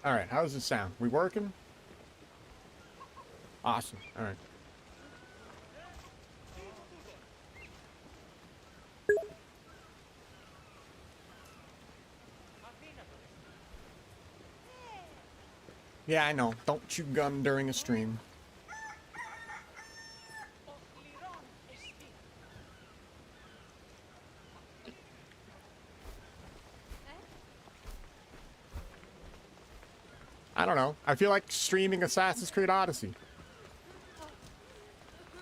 All right, how does it sound? We working? Awesome. All right. Yeah, I know. Don't chew gum during a stream. I don't know. I feel like streaming Assassin's Creed Odyssey.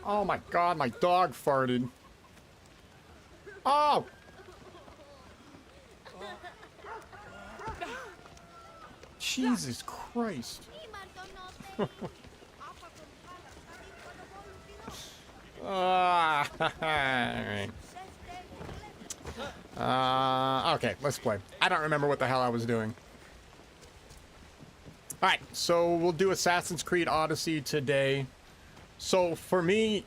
Oh my god, my dog farted. Oh! Jesus Christ. Alright. Okay, let's play. I don't remember what the hell I was doing. Alright, so we'll do Assassin's Creed Odyssey today. So for me,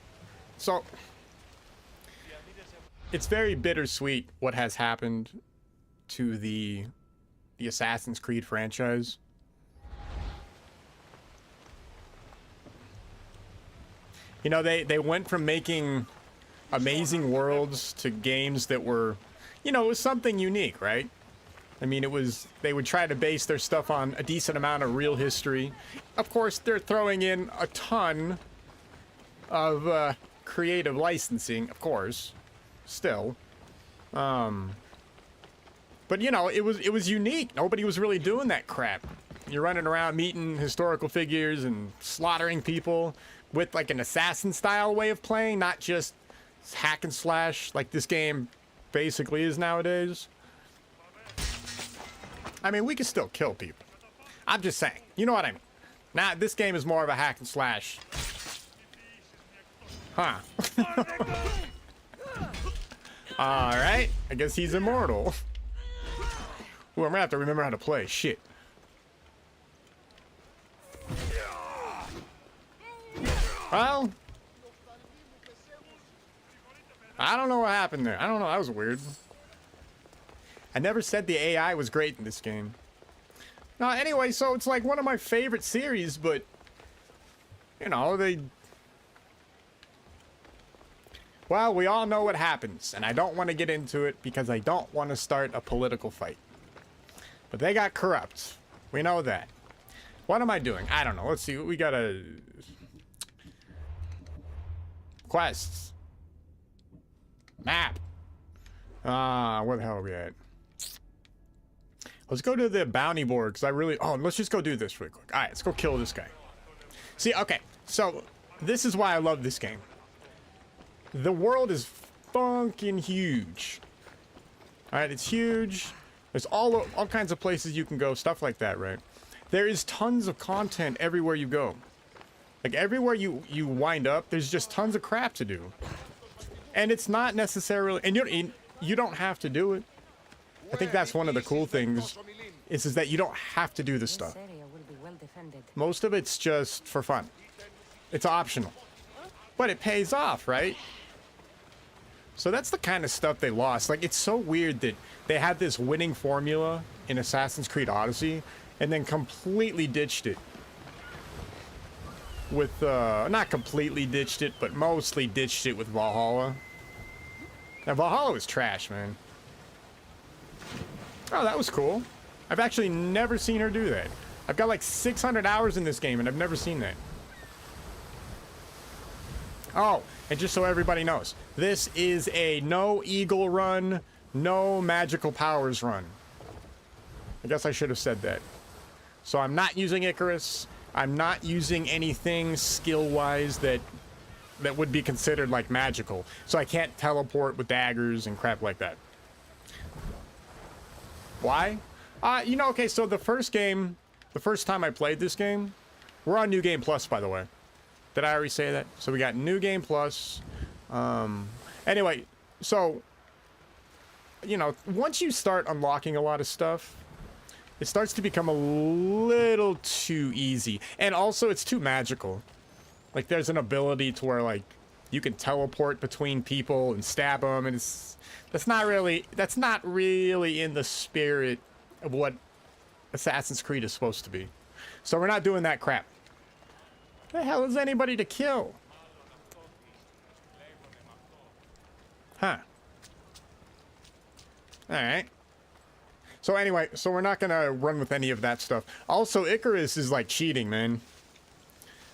it's very bittersweet what has happened to the Assassin's Creed franchise. You know, they went from making amazing worlds to games that were, you know, it was something unique, right? I mean, they would try to base their stuff on a decent amount of real history. Of course, they're throwing in a ton of creative licensing, of course, still. But you know, it was unique. Nobody was really doing that crap. You're running around meeting historical figures and slaughtering people with like an assassin style way of playing, not just hack and slash like this game basically is nowadays. I mean, we can still kill people. I'm just saying. You know what I mean? Now, this game is more of a hack and slash. Huh. Alright. I guess he's immortal. Ooh, I'm gonna have to remember how to play. Shit. Well, I don't know what happened there. I don't know. That was weird. I never said the AI was great in this game. No, anyway, so it's like one of my favorite series, but you know, well, we all know what happens, and I don't want to get into it because I don't want to start a political fight. But they got corrupt. We know that. What am I doing? I don't know. Let's see. We got a quests. Map. Where the hell are we at? Let's go to the bounty board, because I really... Oh, let's just go do this real quick. Alright, let's go kill this guy. See, okay. So, this is why I love this game. The world is funkin' huge. Alright, it's huge. There's all kinds of places you can go, stuff like that, right? There is tons of content everywhere you go. Like, everywhere you wind up, there's just tons of crap to do. And it's not necessarily... And you don't have to do it. I think that's one of the cool things, is that you don't have to do this stuff. Most of it's just for fun. It's optional. But it pays off, right? So that's the kind of stuff they lost. Like, it's so weird that they had this winning formula in Assassin's Creed Odyssey and then completely ditched it. With, not completely ditched it, but mostly ditched it with Valhalla. Now, Valhalla was trash, man. Oh, that was cool. I've actually never seen her do that. I've got like 600 hours in this game and I've never seen that. Oh, and just so everybody knows, this is a no eagle run, no magical powers run. I guess I should have said that. So I'm not using Icarus. I'm not using anything skill-wise that would be considered like magical. So I can't teleport with daggers and crap like that. Why? You know, okay, so the first time I played this game, we're on New Game Plus, by the way. Did I already say that? So we got New Game Plus. Anyway, so, you know, once you start unlocking a lot of stuff, it starts to become a little too easy. And also, it's too magical. Like, there's an ability to where, like, you can teleport between people and stab them, and that's not really in the spirit of what Assassin's Creed is supposed to be. So we're not doing that crap. The hell is anybody to kill? Huh. Alright. So anyway, so we're not gonna run with any of that stuff. Also, Icarus is like cheating, man.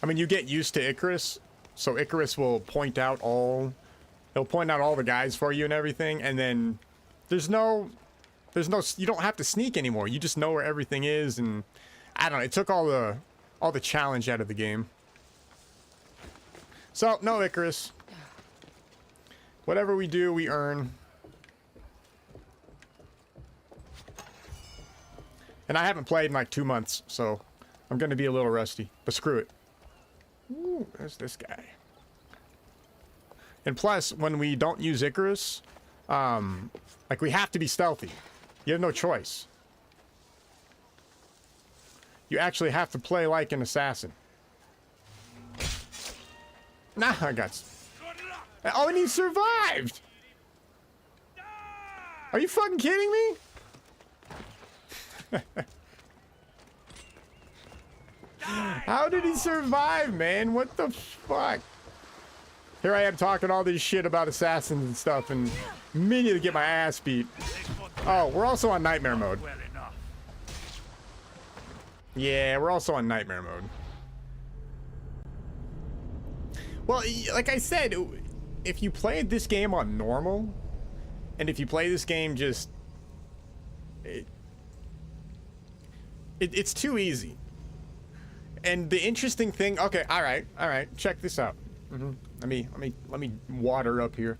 I mean, you get used to Icarus, so Icarus will point out all... He'll point out all the guys for you and everything, and then there's no... You don't have to sneak anymore. You just know where everything is, and... I don't know, it took all the challenge out of the game. So, no Icarus. Whatever we do, we earn. And I haven't played in like 2 months, so I'm gonna be a little rusty. But screw it. Ooh, there's this guy. And plus, when we don't use Icarus, like we have to be stealthy. You have no choice. You actually have to play like an assassin. Nah, I got... Oh, and he survived! Are you fucking kidding me? How did he survive, man? What the fuck? Here I am talking all this shit about assassins and stuff, and immediately get my ass beat. Oh, we're also on nightmare mode. Yeah, we're also on nightmare mode. Well, like I said, if you played this game on normal, and if you play this game just... It's too easy. And the interesting thing... Okay, alright, check this out. Let me water up here.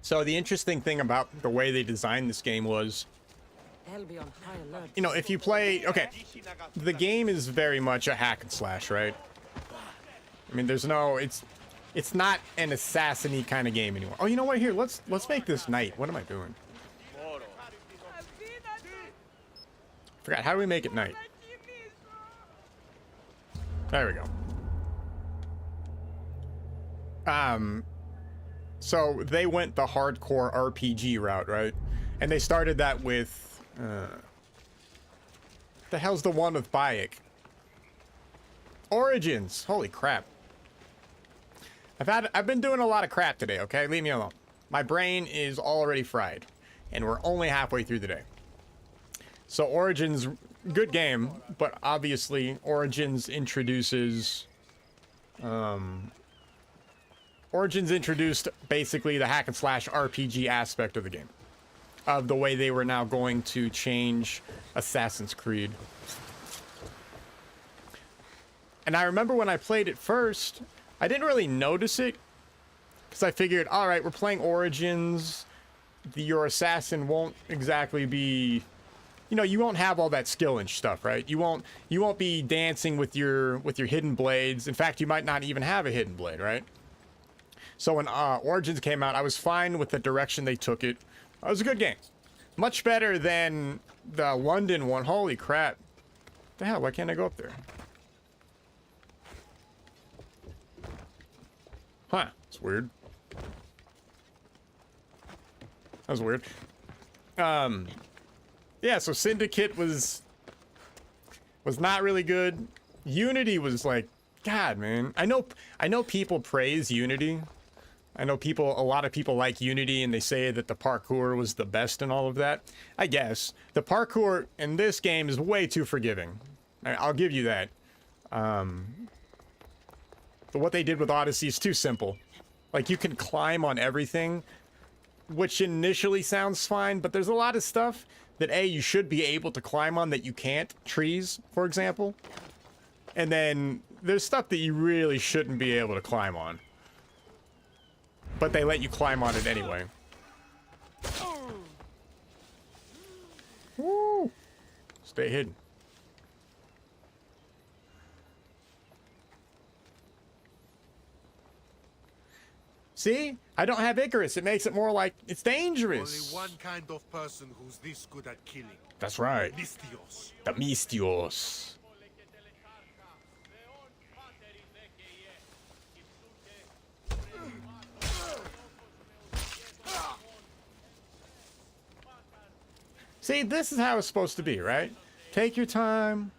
So the interesting thing about the way they designed this game was... You know, if you play... Okay, the game is very much a hack and slash, right? I mean, there's no... It's not an assassin-y kind of game anymore. Oh, you know what? Here, let's make this night. What am I doing? Forgot. How do we make it night? There we go. So they went the hardcore RPG route, right? And they started that with... the hell's the one with Bayek? Origins. Holy crap. I've been doing a lot of crap today, okay? Leave me alone. My brain is already fried, and we're only halfway through the day. So Origins, good game, but obviously Origins introduces... Origins introduced basically the hack and slash RPG aspect of the game. Of the way they were now going to change Assassin's Creed. And I remember when I played it first, I didn't really notice it. Because I figured, alright, we're playing Origins. Your assassin won't exactly be... You know, you won't have all that skill and stuff, right? You won't be dancing with your hidden blades. In fact, you might not even have a hidden blade, right? So when Origins came out, I was fine with the direction they took it. It was a good game. Much better than the London one. Holy crap. What the hell? Why can't I go up there? Huh. It's weird. That was weird. Yeah, so Syndicate was not really good. Unity was like, God, man. I know people praise Unity. I know a lot of people like Unity, and they say that the parkour was the best and all of that. I guess. The parkour in this game is way too forgiving. I'll give you that. But what they did with Odyssey is too simple. Like, you can climb on everything, which initially sounds fine, but there's a lot of stuff that, A, you should be able to climb on that you can't. Trees, for example. And then there's stuff that you really shouldn't be able to climb on. But they let you climb on it anyway. Woo! Stay hidden. See? I don't have Icarus. It makes it more like it's dangerous. Only one kind of person who's this good at killing. That's right. Mistios. The Mistios. See, this is how it's supposed to be, right? Take your time,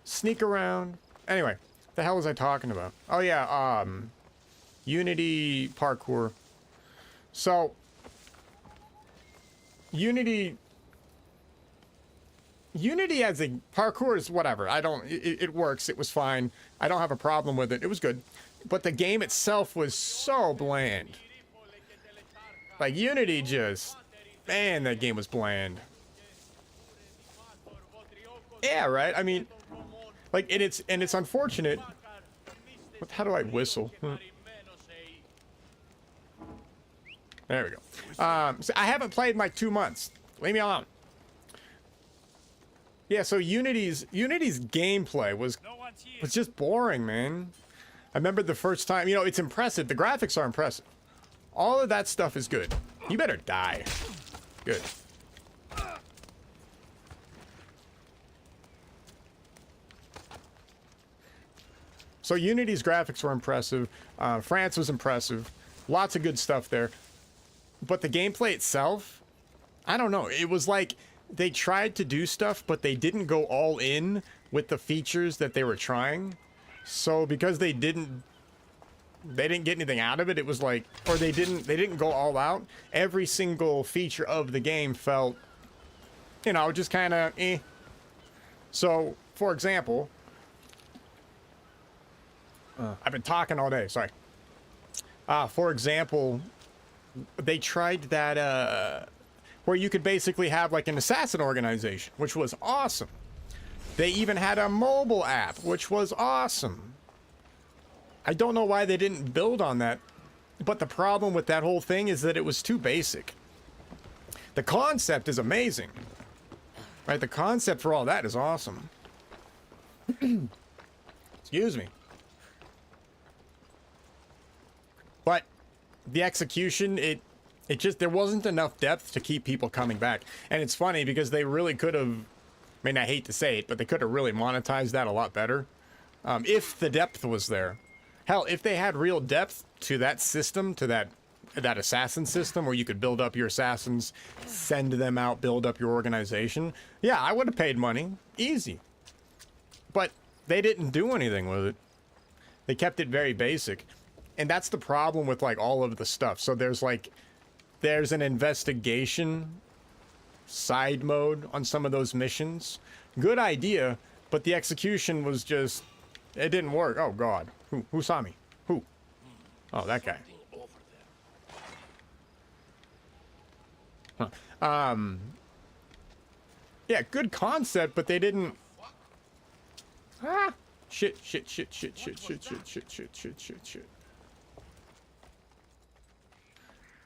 sneak around. Anyway, the hell was I talking about? Oh yeah, Unity parkour. So, Unity as a parkour is whatever. It works. It was fine. I don't have a problem with it. It was good. But the game itself was so bland. Like Unity just, man, that game was bland. Yeah, right? I mean, like, and it's unfortunate. How do I whistle? There we go. So I haven't played in like 2 months. Leave me alone. Yeah, so Unity's gameplay was just boring, man. I remember the first time, you know, it's impressive. The graphics are impressive. All of that stuff is good. You better die. Good. So Unity's graphics were impressive. France was impressive. Lots of good stuff there. But the gameplay itself, I don't know. It was like they tried to do stuff, but they didn't go all in with the features that they were trying. So because they didn't get anything out of it, it was like, or they didn't go all out. Every single feature of the game felt, you know, just kind of eh. So, for example, I've been talking all day, sorry. For example, they tried that, where you could basically have like an assassin organization, which was awesome. They even had a mobile app, which was awesome. I don't know why they didn't build on that, but the problem with that whole thing is that it was too basic. The concept is amazing, right? The concept for all that is awesome. Excuse me. But the execution, it just, there wasn't enough depth to keep people coming back. And it's funny because they really could have, I mean, I hate to say it, but they could have really monetized that a lot better. If the depth was there. Hell, if they had real depth to that system, to that assassin system where you could build up your assassins, send them out, build up your organization. Yeah, I would have paid money. Easy. But they didn't do anything with it. They kept it very basic. And that's the problem with like all of the stuff. So there's an investigation side mode on some of those missions. Good idea, but the execution was just, it didn't work. Oh God, who saw me? Who? Oh, that guy. Huh. Yeah, good concept, but they didn't. Ah, shit.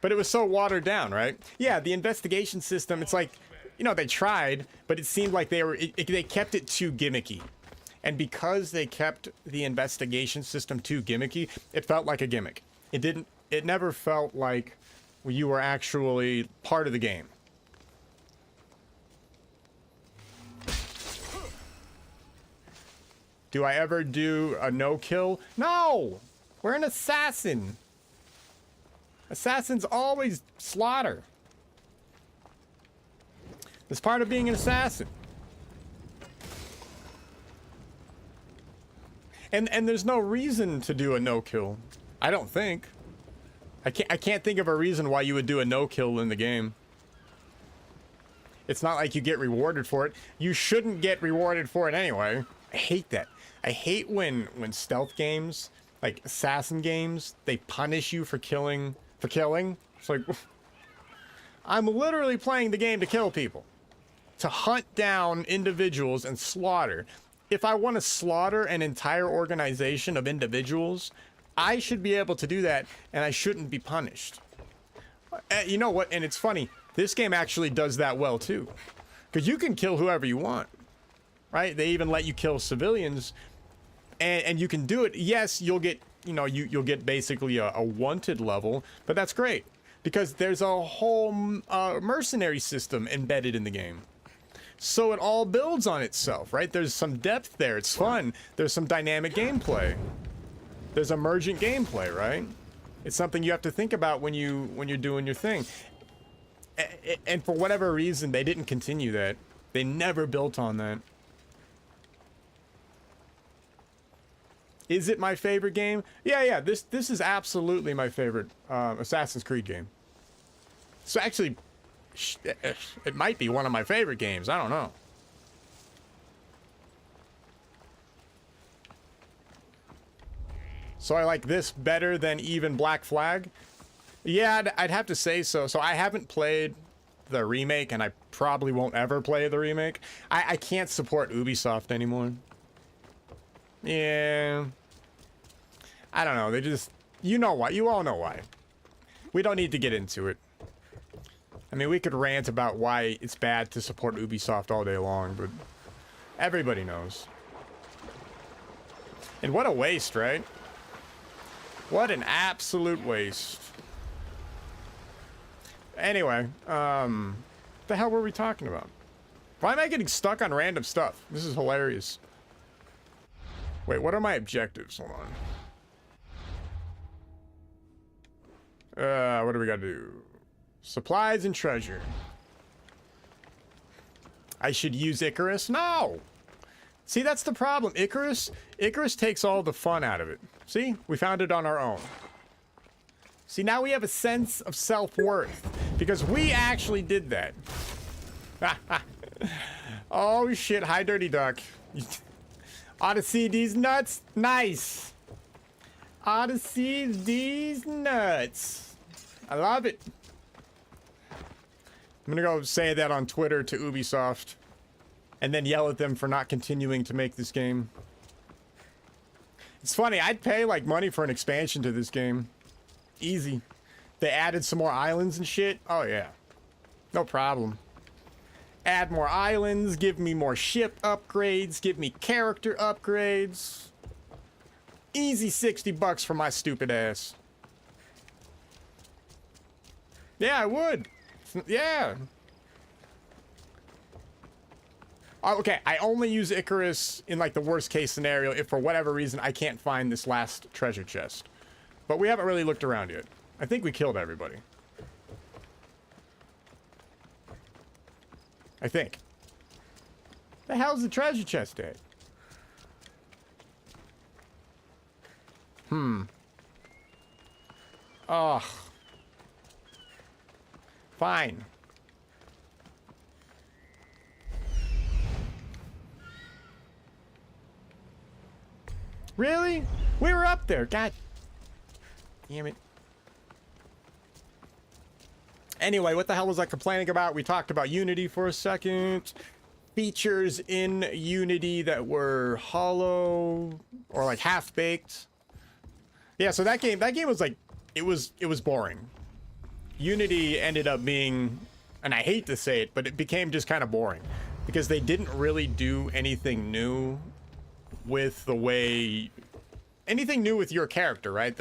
But it was so watered down, right? Yeah, the investigation system, it's like, you know, they tried, but it seemed like they kept it too gimmicky. And because they kept the investigation system too gimmicky, it felt like a gimmick. It never felt like you were actually part of the game. Do I ever do a no-kill? No! We're an assassin. Assassins always slaughter. It's part of being an assassin. And there's no reason to do a no-kill. I don't think. I can't think of a reason why you would do a no-kill in the game. It's not like you get rewarded for it. You shouldn't get rewarded for it anyway. I hate that. I hate when stealth games, like assassin games, they punish you for killing. It's like, I'm literally playing the game to kill people. To hunt down individuals and slaughter. If I want to slaughter an entire organization of individuals, I should be able to do that, and I shouldn't be punished. You know what? And it's funny. This game actually does that well, too. Because you can kill whoever you want. Right? They even let you kill civilians. And you can do it. Yes, you'll get, you know, you'll get basically a wanted level. But that's great. Because there's a whole mercenary system embedded in the game. So it all builds on itself, right? There's some depth there. It's fun. There's some dynamic gameplay. There's emergent gameplay, right? It's something you have to think about when you're doing your thing. And for whatever reason, they didn't continue that. They never built on that. Is it my favorite game? Yeah. This is absolutely my favorite Assassin's Creed game. So actually, it might be one of my favorite games. I don't know. So I like this better than even Black Flag? Yeah, I'd have to say so. So I haven't played the remake, and I probably won't ever play the remake. I can't support Ubisoft anymore. Yeah. I don't know. They just... You know why. You all know why. We don't need to get into it. I mean, we could rant about why it's bad to support Ubisoft all day long, but everybody knows. And what a waste, right? What an absolute waste. Anyway, the hell were we talking about? Why am I getting stuck on random stuff? This is hilarious. Wait, what are my objectives? Hold on. What do we gotta do? Supplies and treasure. I should use Icarus? No! See, that's the problem. Icarus takes all the fun out of it. See? We found it on our own. See, now we have a sense of self-worth. Because we actually did that. Oh, shit. Hi, Dirty Duck. Odyssey, these nuts? Nice. Odyssey, these nuts. I love it. I'm gonna go say that on Twitter to Ubisoft. And then yell at them for not continuing to make this game. It's funny, I'd pay like money for an expansion to this game. Easy. They added some more islands and shit. Oh yeah. No problem. Add more islands, give me more ship upgrades, give me character upgrades. Easy $60 for my stupid ass. Yeah, I would. Yeah. Okay, I only use Icarus in like the worst case scenario if for whatever reason I can't find this last treasure chest. But we haven't really looked around yet. I think we killed everybody. I think. The hell's the treasure chest at? Ugh. Fine. Really? We were up there. God damn it. Anyway, what the hell was I complaining about? We talked about Unity for a second. Features in Unity that were hollow or like half-baked. Yeah, so that game was like it was boring. Unity ended up being, and I hate to say it, but it became just kind of boring because they didn't really do anything new with the way, anything new with your character, right?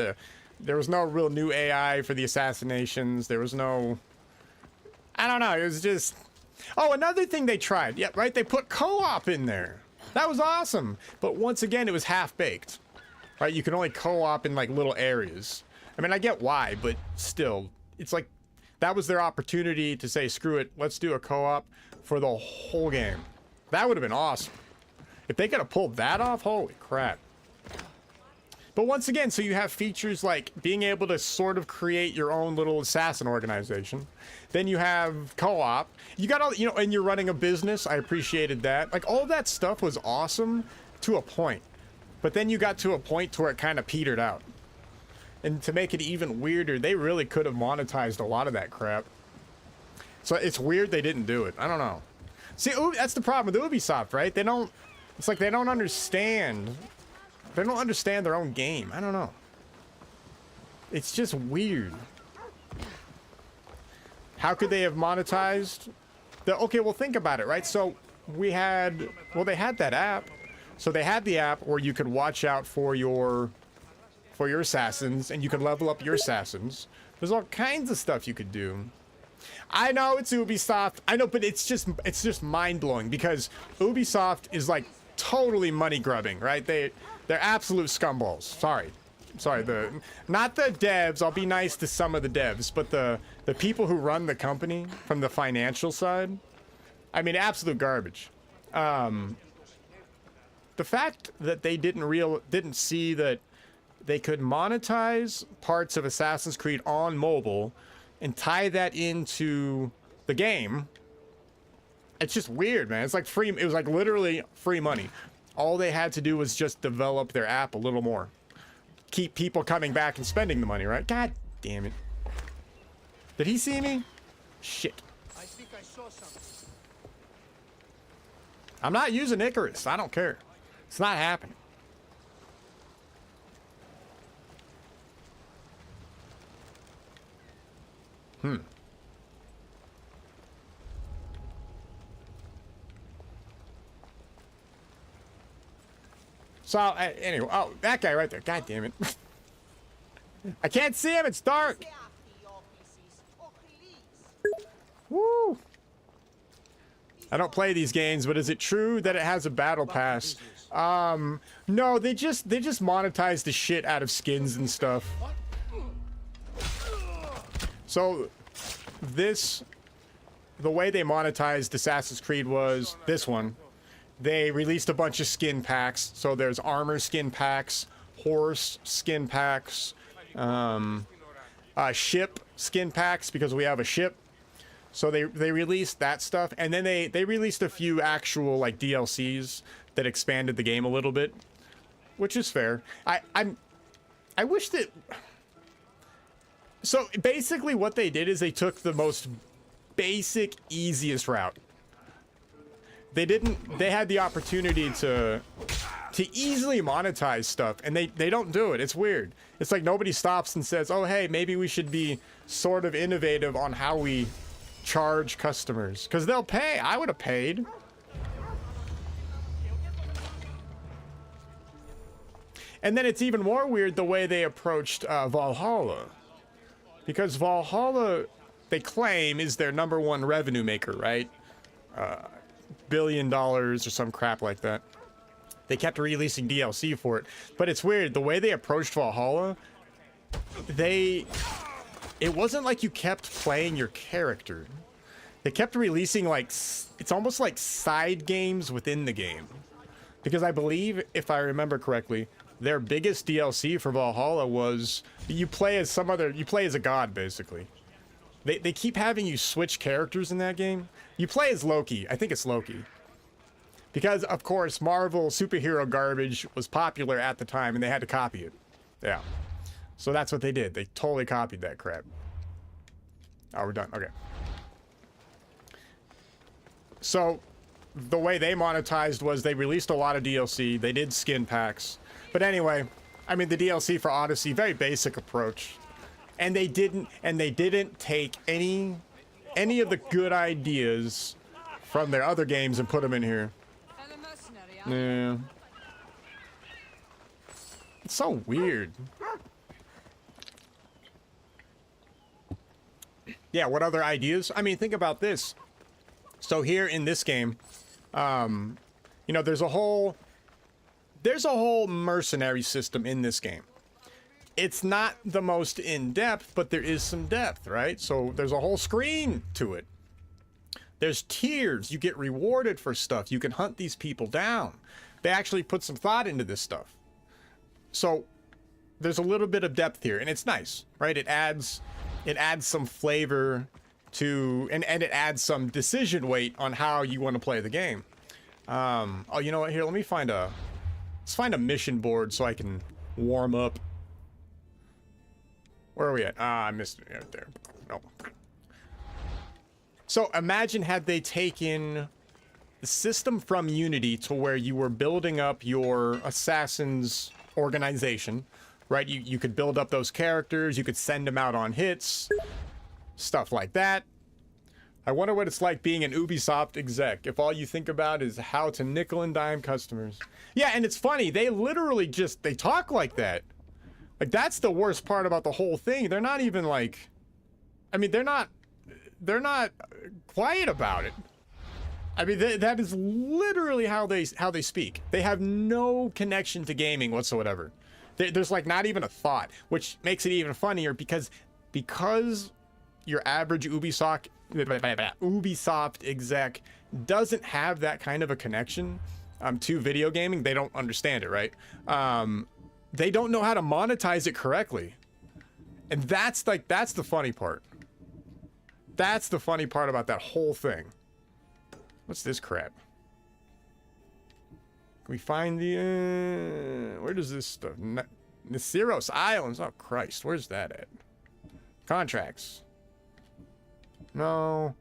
There was no real new AI for the assassinations. There was no, I don't know. It was just, oh, another thing they tried. Yeah, right. They put co-op in there. That was awesome. But once again, it was half-baked, right? You can only co-op in like little areas. I mean, I get why, but still, it's like that was their opportunity to say, screw it, let's do a co-op for the whole game. That would have been awesome. If they could have pulled that off, holy crap. But once again, so you have features like being able to sort of create your own little assassin organization. Then you have co-op. You got all, you know, and you're running a business. I appreciated that. Like all of that stuff was awesome to a point. But then you got to a point to where it kind of petered out. And to make it even weirder, they really could have monetized a lot of that crap. So it's weird they didn't do it. I don't know. See, that's the problem with Ubisoft, right? They don't, it's like they don't understand. They don't understand their own game. I don't know. It's just weird. How could they have monetized? Okay, well, think about it, right? So we had, well, they had that app. So they had the app where you could watch out for your assassins, and you could level up your assassins. There's all kinds of stuff you could do. I know it's Ubisoft. I know, but it's just mind-blowing because Ubisoft is like totally money grubbing, right? They're absolute scumballs. Sorry. sorry, not the devs. I'll be nice to some of the devs, but the people who run the company from the financial side. I mean, absolute garbage. The fact that they didn't see that they could monetize parts of Assassin's Creed on mobile and tie that into the game. It's just weird, man. It's like free. It was like literally free money. All they had to do was just develop their app a little more. Keep people coming back and spending the money, right? God damn it. Did he see me? Shit. I think I saw something. I'm not using Icarus. I don't care. It's not happening. So, anyway, oh, that guy right there. God damn it. I can't see him. It's dark. Woo. I don't play these games, but is it true that it has a battle pass? No, they just monetize the shit out of skins and stuff. So, the way they monetized Assassin's Creed was this one. They released a bunch of skin packs. So there's armor skin packs, horse skin packs, ship skin packs because we have a ship. So they released that stuff, and then they released a few actual like DLCs that expanded the game a little bit, which is fair. I wish that. So basically, what they did is they took the most basic, easiest route. They had the opportunity to easily monetize stuff, and they don't do it. It's weird. It's like nobody stops and says, oh, hey, maybe we should be sort of innovative on how we charge customers. Because they'll pay. I would have paid. And then it's even more weird the way they approached Valhalla. Because Valhalla, they claim, is their #1 revenue maker, right? $1 billion or some crap like that. They kept releasing DLC for it. But it's weird. The way they approached Valhalla, it wasn't like you kept playing your character. They kept releasing like, it's almost like side games within the game. Because I believe, if I remember correctly, their biggest DLC for Valhalla was you play as a god, basically. They keep having you switch characters in that game. You play as Loki. I think it's Loki. Because, of course, Marvel superhero garbage was popular at the time, and they had to copy it. Yeah. So that's what they did. They totally copied that crap. Oh, we're done. Okay. So, the way they monetized was they released a lot of DLC. They did skin packs. But anyway, I mean, the DLC for Odyssey, very basic approach. And they didn't take any of the good ideas from their other games and put them in here. Yeah. It's so weird. Yeah, what other ideas? I mean, think about this. So here in this game, you know, there's a whole mercenary system in this game. It's not the most in-depth, but there is some depth, right? So there's a whole screen to it. There's tiers. You get rewarded for stuff. You can hunt these people down. They actually put some thought into this stuff. So there's a little bit of depth here, and it's nice, right? It adds some flavor to, and it adds some decision weight on how you want to play the game. Oh, you know what? Here, let's find a mission board so I can warm up. Where are we at? Ah, I missed it right there. No. So imagine had they taken the system from Unity to where you were building up your assassin's organization, right? You could build up those characters, you could send them out on hits, stuff like that. I wonder what it's like being an Ubisoft exec if all you think about is how to nickel and dime customers. Yeah, and it's funny, they literally they talk like that. Like, that's the worst part about the whole thing. They're not even like, I mean, they're not quiet about it. I mean, that is literally how they speak. They have no connection to gaming whatsoever. There's like not even a thought, which makes it even funnier because your average Ubisoft exec doesn't have that kind of a connection to video gaming. They don't understand it, right? They don't know how to monetize it correctly. And that's the funny part. That's the funny part about that whole thing. What's this crap? Can we find the, where does this stuff? Nasiros Islands. Oh, Christ. Where's that at? Contracts. No.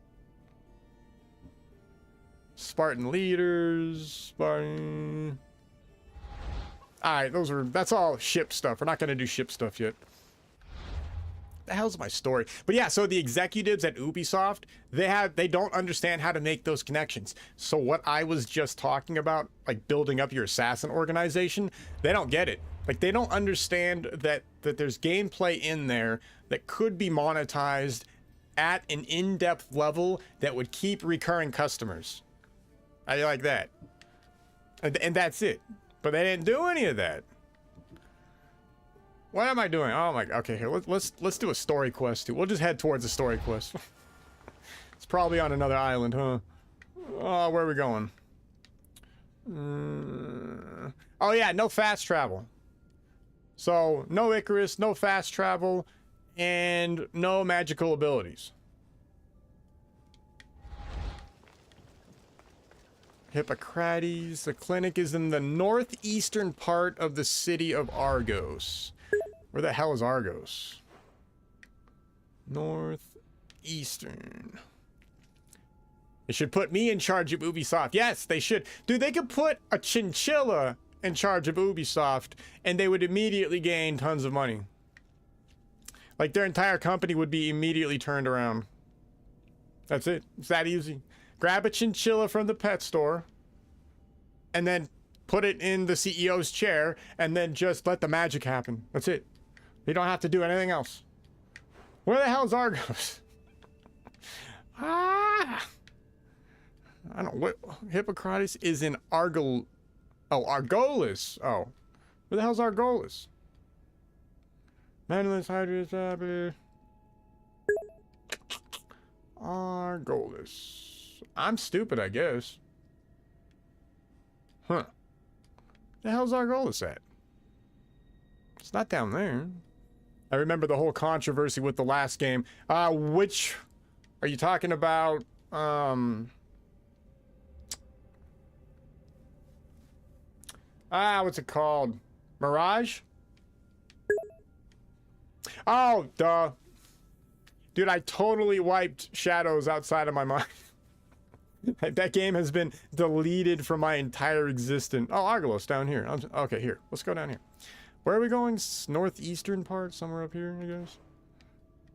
Spartan leaders. Spartan. Alright, that's all ship stuff. We're not going to do ship stuff yet. The hell's my story? But yeah, so the executives at Ubisoft, they don't understand how to make those connections. So what I was just talking about, like building up your assassin organization, they don't get it. Like they don't understand that there's gameplay in there that could be monetized at an in-depth level that would keep recurring customers. I like that. And that's it. But they didn't do any of that. What am I doing? Oh my, okay, here, let's do a story quest too. We'll just head towards a story quest. It's probably on another island, huh? Oh, where are we going? Oh yeah, no fast travel. So, no Icarus, no fast travel, and no magical abilities. Hippocrates. The clinic is in the northeastern part of the city of Argos. Where the hell is Argos? Northeastern. They should put me in charge of Ubisoft. Yes, they should. Dude, they could put a chinchilla in charge of Ubisoft and they would immediately gain tons of money. Like their entire company would be immediately turned around. That's it. It's that easy. Grab a chinchilla from the pet store and then put it in the CEO's chair and then just let the magic happen. That's it. You don't have to do anything else. Where the hell is Argos? I don't know what. Hippocrates is in Argolis. Oh. Where the hell's Argolis? Mandalin's Hydra. Argolis. I'm stupid, I guess. Huh. The hell's Argolis at? It's not down there. I remember the whole controversy with the last game. Which are you talking about? What's it called? Mirage? Oh, duh. Dude, I totally wiped Shadows outside of my mind. That game has been deleted from my entire existence. Oh, Argolos down here. Okay, here. Let's go down here. Where are we going? Northeastern part? Somewhere up here, I guess?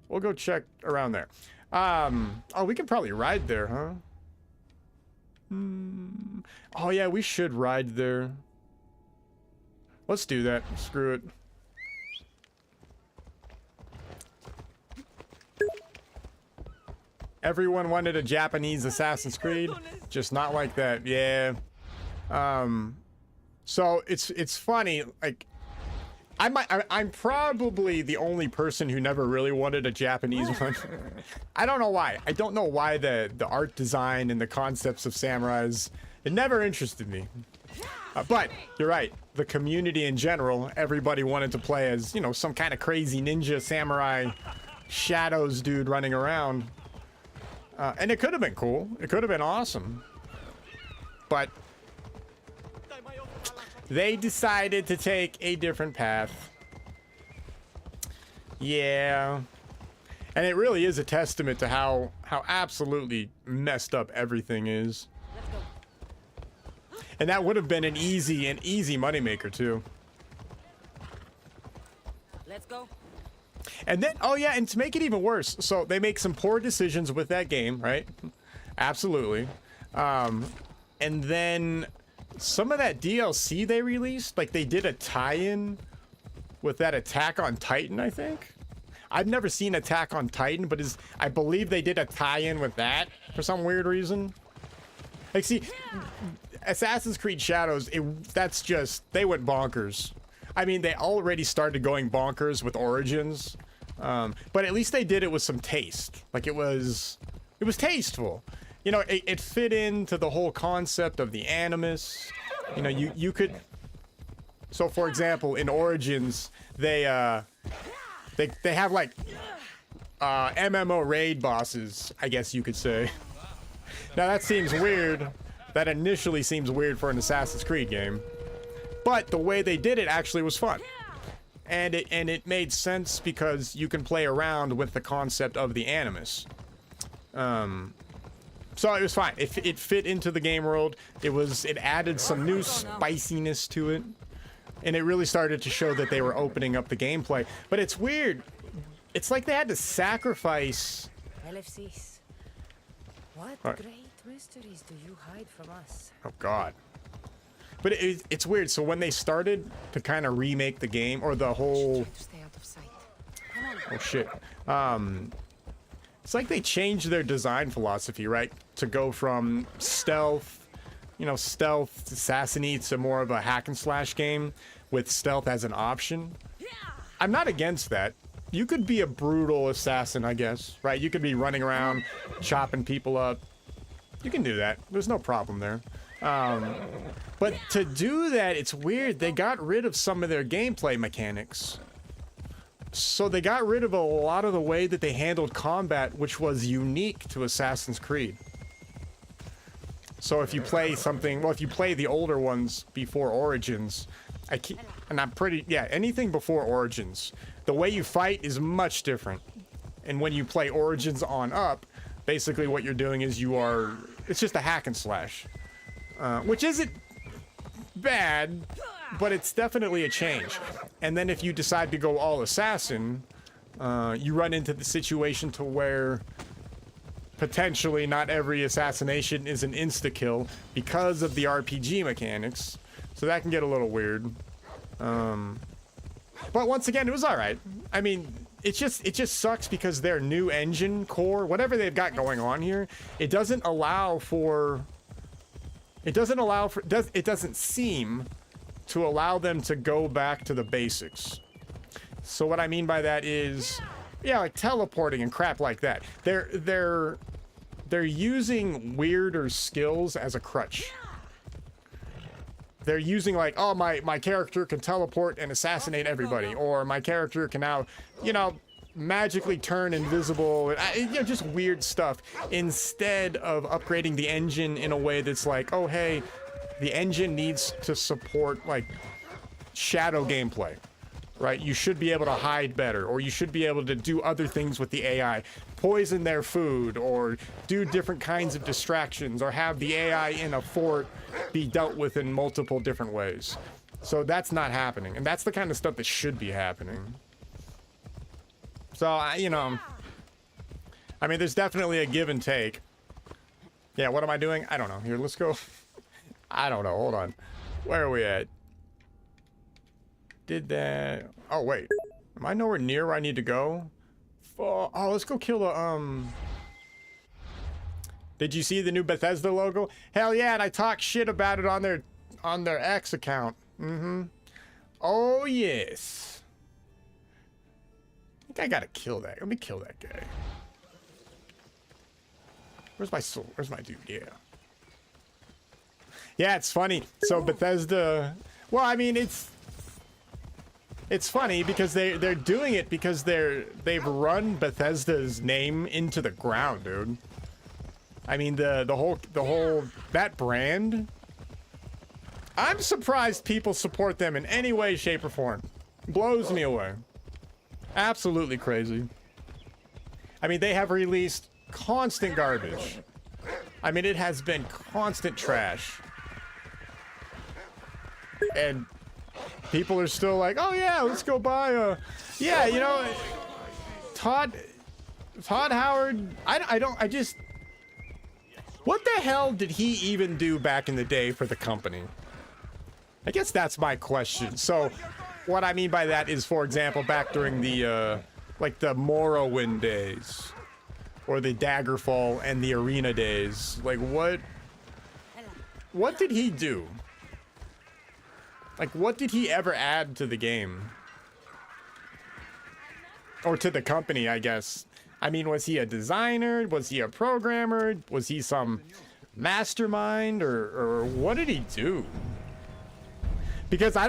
We'll go check around there. Oh, we can probably ride there, huh? Oh, yeah, we should ride there. Let's do that. Screw it. Everyone wanted a Japanese Assassin's Creed, just not like that. Yeah. So it's funny. Like, I'm probably the only person who never really wanted a Japanese one. I don't know why. I don't know why the art design and the concepts of samurais, it never interested me. But you're right. The community in general, everybody wanted to play as, you know, some kind of crazy ninja samurai Shadows dude running around. And it could have been cool. It could have been awesome. But they decided to take a different path. Yeah. And it really is a testament to how absolutely messed up everything is. And that would have been an easy moneymaker too. Let's go. And then, oh yeah, and to make it even worse, so they make some poor decisions with that game, right? Absolutely. And then some of that DLC they released, like they did a tie-in with that Attack on Titan, I think. I've never seen Attack on Titan, but I believe they did a tie-in with that for some weird reason. Like, see, Assassin's Creed Shadows, that's just, they went bonkers. I mean, they already started going bonkers with Origins, but at least they did it with some taste. Like it was tasteful. You know, it fit into the whole concept of the Animus. You know, you could. So, for example, in Origins, they have like MMO raid bosses, I guess you could say. Now that seems weird. That initially seems weird for an Assassin's Creed game, but the way they did it actually was fun, and it made sense because you can play around with the concept of the Animus. So it was fine. It fit into the game world. It added some new spiciness to it, and it really started to show that they were opening up the gameplay. But it's weird. It's like they had to sacrifice. LFCs. What great mysteries do you hide from us? Oh God. But it's weird. So when they started to kind of remake the game, or the whole. Stay out of sight. Oh shit. It's like they changed their design philosophy, right? To go from stealth, stealth assassin-y to more of a hack and slash game with stealth as an option. I'm not against that. You could be a brutal assassin, I guess, right? You could be running around, chopping people up. You can do that. There's no problem there. But to do that, it's weird. They got rid of some of their gameplay mechanics. So they got rid of a lot of the way that they handled combat, which was unique to Assassin's Creed. So if you play if you play the older ones before Origins, anything before Origins, the way you fight is much different. And when you play Origins on up, basically what you're doing is it's just a hack and slash. Which isn't bad, but it's definitely a change. And then if you decide to go all assassin, you run into the situation to where potentially not every assassination is an insta-kill because of the RPG mechanics. So that can get a little weird. But once again, it was alright. I mean, it just sucks because their new engine core, whatever they've got going on here, it doesn't seem to allow them to go back to the basics. So what I mean by that is, yeah, like teleporting and crap like that. They're using weirder skills as a crutch. They're using like, oh, my character can teleport and assassinate everybody, or my character can now, magically turn invisible, just weird stuff, instead of upgrading the engine in a way that's like, oh, hey, the engine needs to support like shadow gameplay, right? You should be able to hide better, or you should be able to do other things with the AI, poison their food, or do different kinds of distractions, or have the AI in a fort be dealt with in multiple different ways. So that's not happening, and that's the kind of stuff that should be happening. So, I mean, there's definitely a give and take. Yeah, what am I doing? I don't know. Here, let's go. I don't know. Hold on. Where are we at? Did that... Oh, wait. Am I nowhere near where I need to go? Oh, let's go kill the, Did you see the new Bethesda logo? Hell yeah, and I talk shit about it on their X account. Mm-hmm. Oh, yes. I think I gotta kill that. Let me kill that guy. Where's my soul? Where's my dude? Yeah. Yeah, it's funny. So Bethesda... Well, I mean, it's funny because they're doing it because they've run Bethesda's name into the ground, dude. I mean, the whole that brand. I'm surprised people support them in any way, shape, or form. Blows me away. Absolutely crazy. I mean, they have released constant garbage. I mean, it has been constant trash. And people are still like, oh yeah, let's go buy a... Yeah, Todd Howard, I just... What the hell did he even do back in the day for the company? I guess that's my question. So, what I mean by that is, for example, back during the, like the Morrowind days, or the Daggerfall and the Arena days, like what did he do? Like, what did he ever add to the game? Or to the company, I guess. I mean, was he a designer? Was he a programmer? Was he some mastermind? Or what did he do? Because I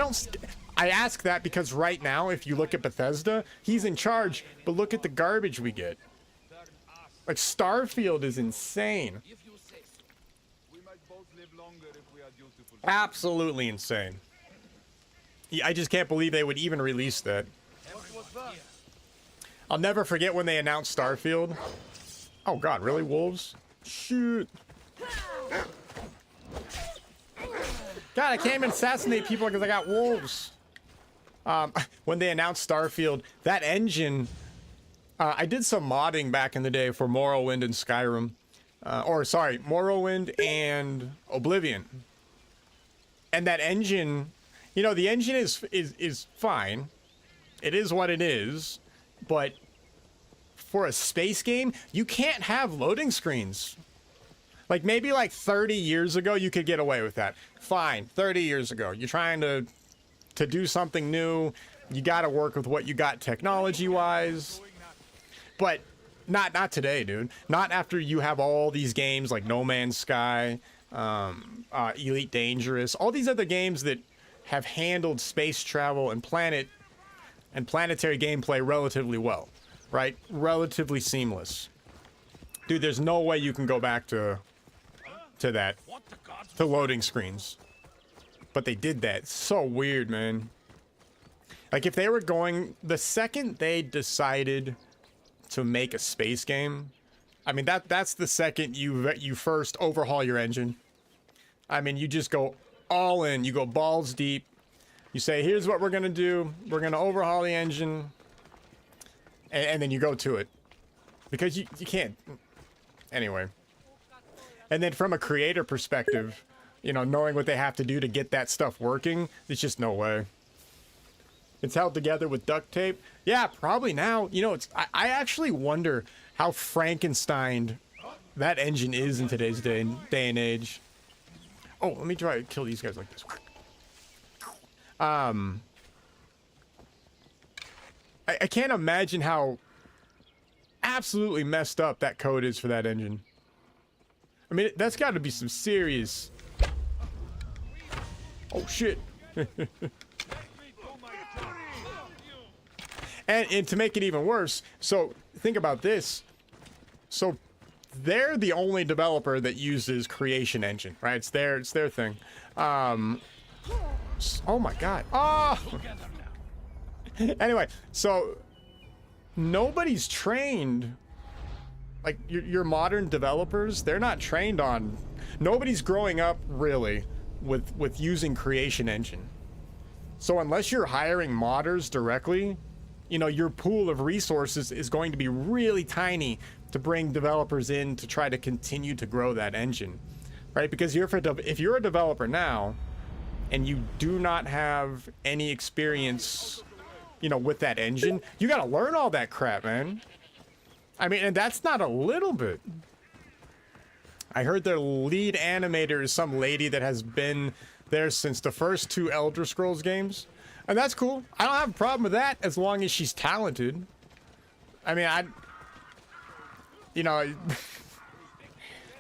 ask that because right now, if you look at Bethesda, he's in charge. But look at the garbage we get. Like, Starfield is insane. Absolutely insane. Yeah, I just can't believe they would even release that. I'll never forget when they announced Starfield. Oh god, really? Wolves? Shoot. God, I can't even assassinate people because I got wolves. When they announced Starfield, that engine... I did some modding back in the day for Morrowind and Skyrim. Morrowind and Oblivion. And that engine... You know, the engine is fine. It is what it is. But for a space game, you can't have loading screens. Like, maybe like 30 years ago, you could get away with that. Fine, 30 years ago. You're trying to do something new. You got to work with what you got technology-wise. But not today, dude. Not after you have all these games like No Man's Sky, Elite Dangerous, all these other games that have handled space travel and planetary gameplay relatively well, right? Relatively seamless. Dude, there's no way you can go back to that, to loading screens. But they did that. It's so weird, man. Like, if they were going, the second they decided to make a space game, I mean, that's the second you first overhaul your engine. I mean, you just go all in. You go balls deep. You say, here's what we're gonna do. We're gonna overhaul the engine, and then you go to it, because you can't. Anyway. And then from a creator perspective, you know, knowing what they have to do to get that stuff working, there's just no way. It's held together with duct tape. Yeah, probably now. You know, I actually wonder how Frankenstein that engine is in today's day and age. Oh, let me try to kill these guys like this. I can't imagine how absolutely messed up that code is for that engine. I mean, that's got to be some serious... Oh, shit. And to make it even worse, so think about this. So they're the only developer that uses Creation Engine, right? It's their thing. Oh my god. Oh! Anyway, so nobody's trained. Like, your modern developers, they're not trained on... Nobody's growing up, really, with using Creation Engine. So unless you're hiring modders directly, you know, your pool of resources is going to be really tiny to bring developers in to try to continue to grow that engine, right? Because if you're a developer now and you do not have any experience, you know, with that engine, you got to learn all that crap, man. I mean, and that's not a little bit. I heard their lead animator is some lady that has been there since the first 2 Elder Scrolls games. And that's cool. I don't have a problem with that as long as she's talented. I mean, you know,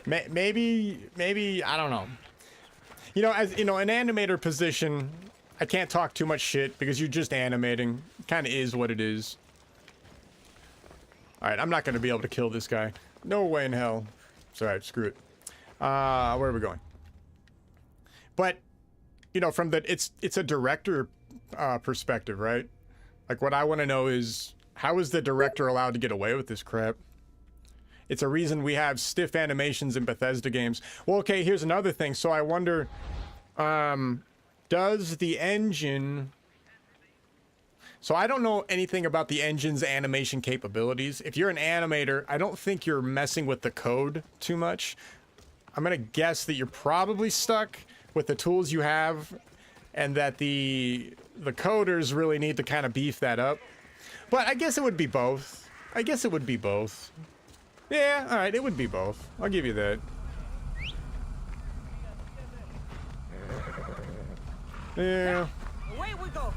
maybe, I don't know. You know, as, you know, an animator position, I can't talk too much shit because you're just animating. It kind of is what it is. Alright, I'm not going to be able to kill this guy. No way in hell. It's alright, screw it. Where are we going? But, you know, from the... It's a director perspective, right? Like, what I want to know is, how is the director allowed to get away with this crap? It's a reason we have stiff animations in Bethesda games. Well, okay, here's another thing. So I wonder, does the engine... So I don't know anything about the engine's animation capabilities. If you're an animator, I don't think you're messing with the code too much. I'm gonna guess that you're probably stuck with the tools you have, and that the coders really need to kind of beef that up. But I guess it would be both. I guess it would be both. Yeah, alright, it would be both. I'll give you that. Yeah. Away we go.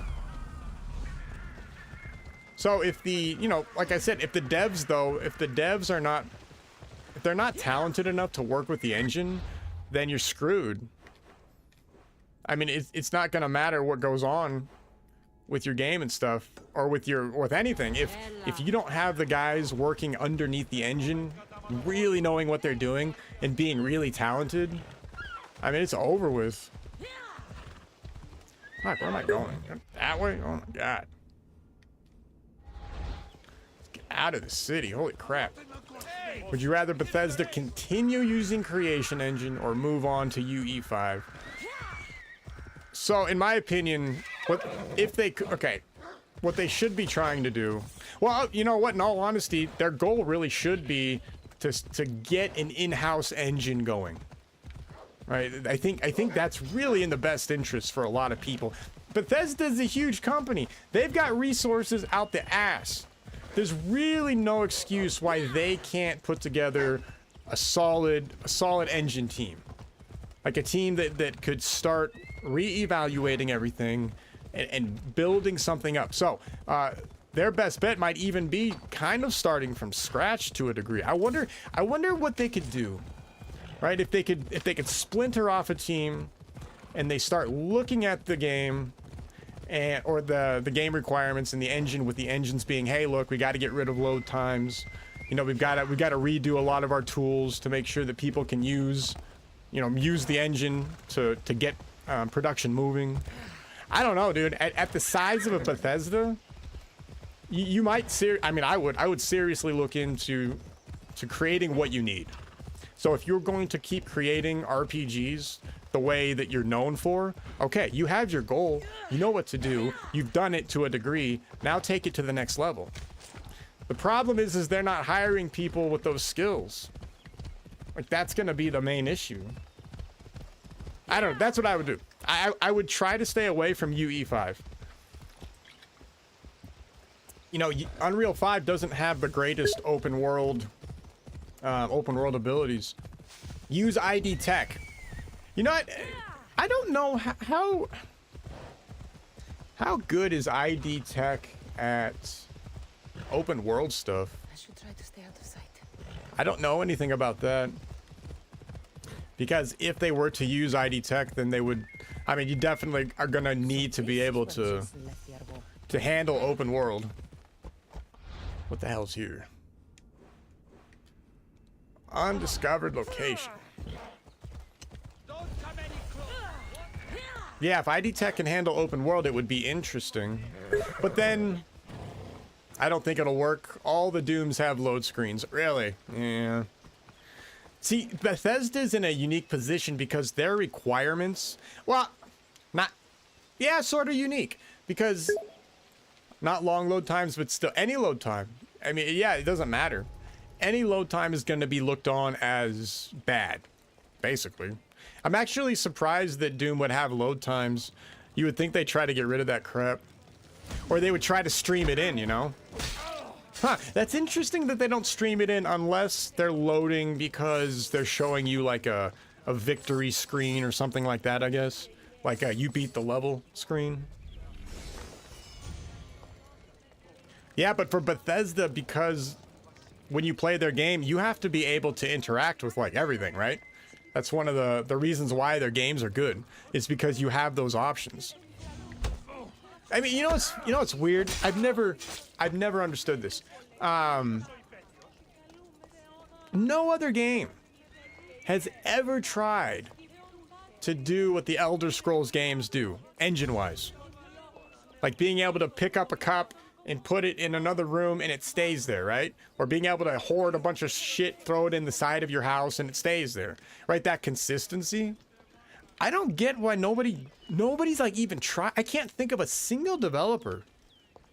So if the, you know, like I said, if the devs though, if they're not talented enough to work with the engine, then you're screwed. I mean, it's not gonna matter what goes on with your game and stuff, or with anything. If you don't have the guys working underneath the engine, really knowing what they're doing and being really talented, I mean, it's over with. Fuck, where am I going? That way? Oh my god. Let's get out of the city. Holy crap. Would you rather Bethesda continue using Creation Engine or move on to UE5? So, in my opinion, what they should be trying to do, well, you know what, in all honesty, their goal really should be to get an in-house engine going. Right? I think that's really in the best interest for a lot of people. Bethesda's a huge company. They've got resources out the ass. There's really no excuse why they can't put together a solid engine team. Like a team that could start re-evaluating everything and building something up. So, their best bet might even be kind of starting from scratch to a degree. I wonder what they could do. Right? If they could splinter off a team and they start looking at the game or the game requirements and the engine, with the engines being, hey, look, we got to get rid of load times. You know, we got to redo a lot of our tools to make sure that people can use the engine to get production moving. I don't know, dude. At the size of a Bethesda, you might I would seriously look into creating what you need. So if you're going to keep creating RPGs the way that you're known for, okay, you have your goal, you know what to do, you've done it to a degree, now take it to the next level. The problem is they're not hiring people with those skills. Like, that's gonna be the main issue. I don't know, that's what I would do. I would try to stay away from UE5. You know, Unreal 5 doesn't have the greatest open world abilities. Use ID Tech. You know what? I don't know how good is ID Tech at open world stuff. I should try to stay out of sight. I don't know anything about that. Because if they were to use ID Tech, then they would, I mean, you definitely are gonna need to be able to handle open world. What the hell's here? Undiscovered location. Yeah, if ID Tech can handle open world, it would be interesting. But then, I don't think it'll work. All the Dooms have load screens. Really? Yeah. See, Bethesda's in a unique position because their requirements, well, sort of unique. Because, not long load times, but still, any load time. I mean, yeah, it doesn't matter. Any load time is going to be looked on as bad, basically. I'm actually surprised that Doom would have load times. You would think they'd try to get rid of that crap. Or they would try to stream it in, you know? Huh, that's interesting that they don't stream it in unless they're loading because they're showing you like a victory screen or something like that, I guess. Like a you beat the level screen. Yeah, but for Bethesda, because when you play their game, you have to be able to interact with like everything, right? That's one of the reasons why their games are good. It's because you have those options. I mean, you know what's weird? I've never understood this. No other game has ever tried to do what the Elder Scrolls games do, engine-wise. Like being able to pick up a cup and put it in another room and it stays there, right? Or being able to hoard a bunch of shit, throw it in the side of your house and it stays there, right? That consistency. I don't get why nobody's like even try. I can't think of a single developer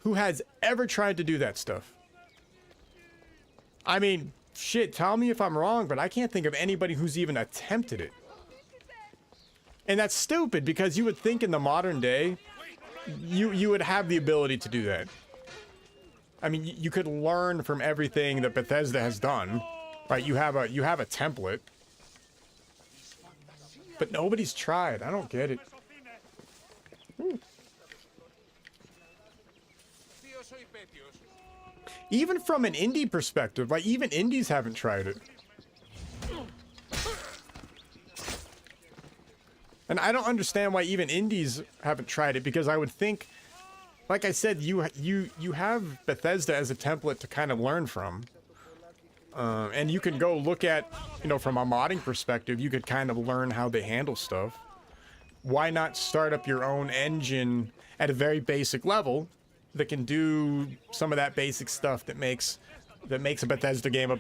who has ever tried to do that stuff. I mean, shit, tell me if I'm wrong, but I can't think of anybody who's even attempted it. And that's stupid because you would think in the modern day, you would have the ability to do that. I mean, you could learn from everything that Bethesda has done, right? You have a template. But nobody's tried. I don't get it. Even from an indie perspective, like even indies haven't tried it. And I don't understand why even indies haven't tried it, because I would think, like I said, you have Bethesda as a template to kind of learn from. And you can go look at, you know, from a modding perspective, you could kind of learn how they handle stuff. Why not start up your own engine at a very basic level that can do some of that basic stuff that makes a Bethesda game,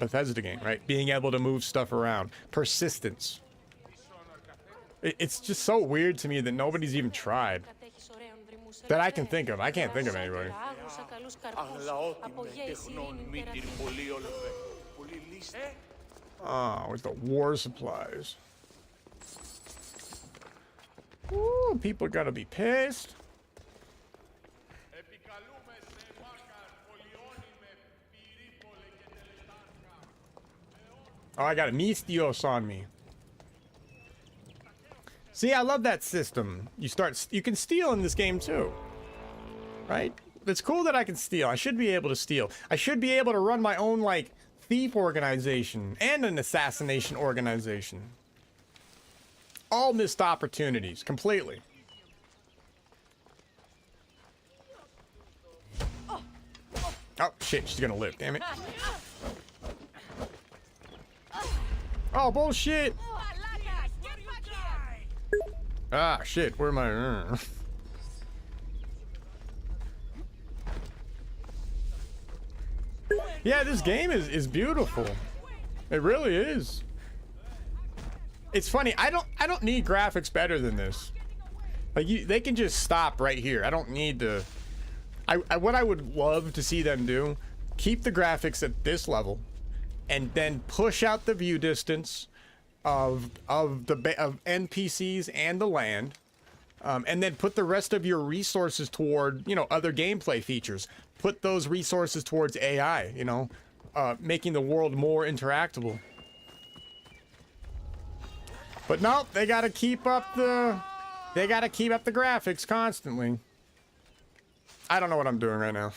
right? Being able to move stuff around. Persistence. It's just so weird to me that nobody's even tried. That I can think of. I can't think of anybody. Oh, with the war supplies. Ooh, people are gonna be pissed. Oh, I got a Mistios on me. See, I love that system. You can steal in this game too. Right? It's cool that I can steal. I should be able to steal. I should be able to run my own, like, thief organization and an assassination organization. All missed opportunities, completely. Oh, shit, she's gonna live, damn it. Oh, bullshit! Ah, shit, where am I? Yeah, this game is beautiful. It really is. It's funny, I don't need graphics better than this. Like, they can just stop right here. I don't need to... what I would love to see them do, keep the graphics at this level, and then push out the view distance of NPCs and the land, and then put the rest of your resources toward, you know, other gameplay features. Put those resources towards AI, you know, making the world more interactable. But no, they gotta keep up the graphics constantly. I don't know what I'm doing right now.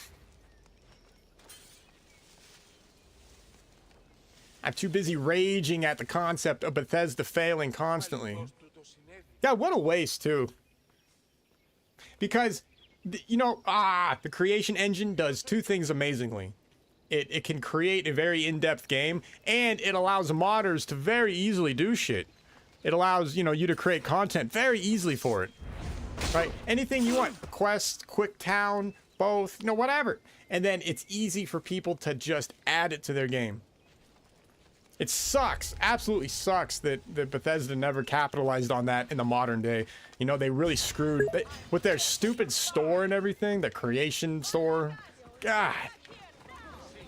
I'm too busy raging at the concept of Bethesda failing constantly. Yeah, what a waste too. Because, you know, the creation engine does two things amazingly. It can create a very in-depth game, and it allows modders to very easily do shit. It allows, you know, you to create content very easily for it. Right? Anything you want. Quest, quick town, both, you know, whatever. And then it's easy for people to just add it to their game. It sucks, absolutely sucks that Bethesda never capitalized on that in the modern day. You know, they really screwed with their stupid store and everything, the creation store. God.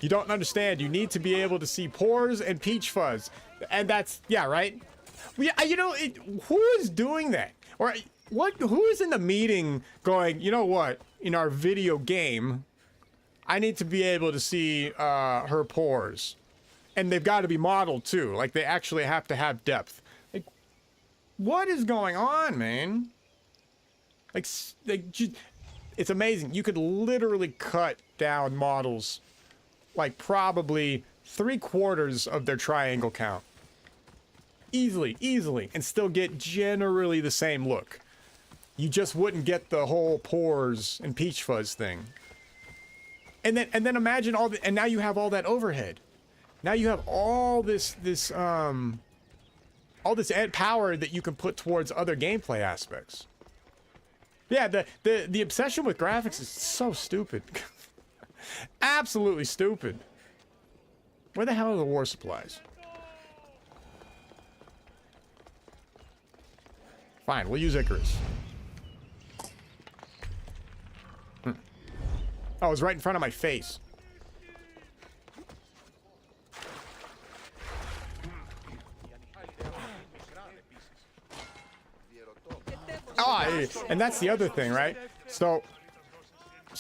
You don't understand. You need to be able to see pores and peach fuzz. And that's, yeah, right? You know, who is doing that? Or who is in the meeting going, you know what? In our video game, I need to be able to see her pores. And they've got to be modeled too. Like, they actually have to have depth. Like, what is going on, man? Like, it's amazing. You could literally cut down models, like, probably 3/4 of their triangle count. Easily. And still get generally the same look. You just wouldn't get the whole pores and peach fuzz thing. And then imagine all the, and now you have all that overhead. Now you have all this power that you can put towards other gameplay aspects. Yeah, the obsession with graphics is so stupid. Absolutely stupid. Where the hell are the war supplies? Fine, we'll use Icarus. Oh, it was right in front of my face. Oh, and that's the other thing, right? So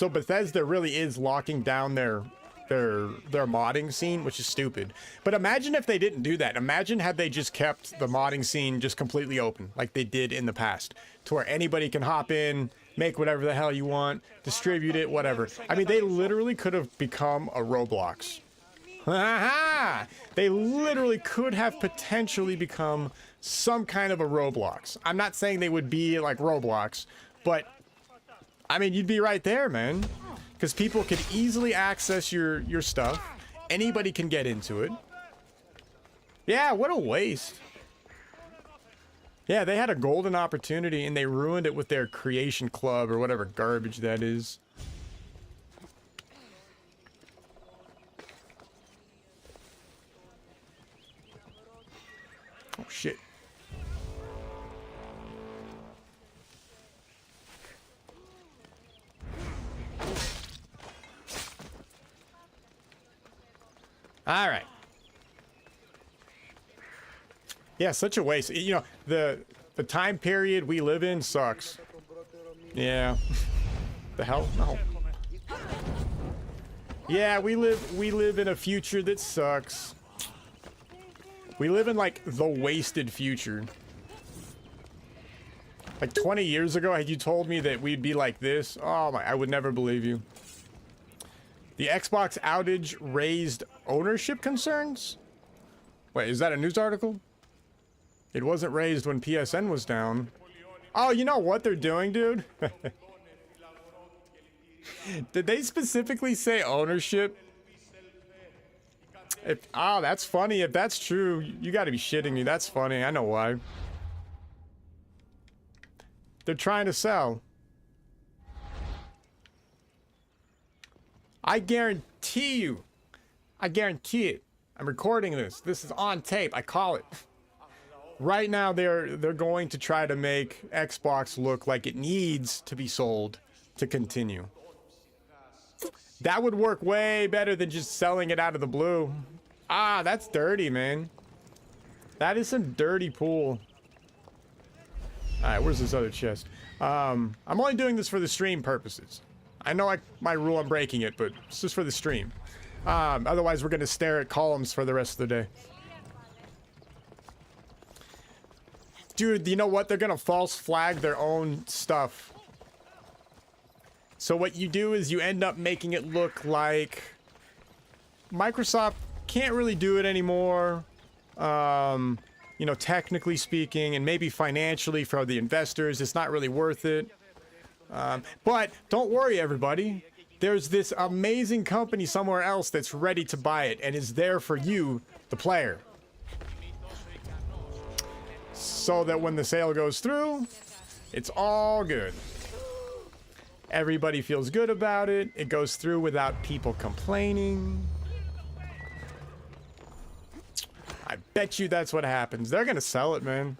Bethesda really is locking down their modding scene, which is stupid. But imagine if they didn't do that. Imagine had they just kept the modding scene just completely open, like they did in the past, to where anybody can hop in, make whatever the hell you want, distribute it, whatever. I mean, they literally could have become a Roblox. They literally could have potentially become some kind of a Roblox. I'm not saying they would be like Roblox, but I mean, you'd be right there, man. Because people could easily access your stuff. Anybody can get into it. Yeah, what a waste. Yeah, they had a golden opportunity and they ruined it with their creation club or whatever garbage that is. Oh, shit. All right. Yeah, such a waste. You know, the time period we live in sucks. Yeah. The hell? No. Yeah, we live in a future that sucks. We live in like the wasted future. Like 20 years ago, had you told me that we'd be like this, oh my, I would never believe you. The Xbox outage raised ownership concerns? Wait, is that a news article? It wasn't raised when PSN was down. Oh, you know what they're doing, dude? Did they specifically say ownership? Oh, that's funny. If that's true, you gotta be shitting me. That's funny. I know why. They're trying to sell. I guarantee you. I guarantee it. I'm recording this. This is on tape. I call it. Right now, they're going to try to make Xbox look like it needs to be sold to continue. That would work way better than just selling it out of the blue. Ah, that's dirty, man. That is some dirty pool. Alright, where's this other chest? I'm only doing this for the stream purposes. I know my rule, I'm breaking it, but it's just for the stream. Otherwise, we're going to stare at columns for the rest of the day. Dude, you know what? They're going to false flag their own stuff. So what you do is you end up making it look like Microsoft can't really do it anymore. You know, technically speaking, and maybe financially for the investors, it's not really worth it. But don't worry, everybody. There's this amazing company somewhere else that's ready to buy it and is there for you, the player. So that when the sale goes through, it's all good. Everybody feels good about it. It goes through without people complaining. I bet you that's what happens. They're gonna sell it, man.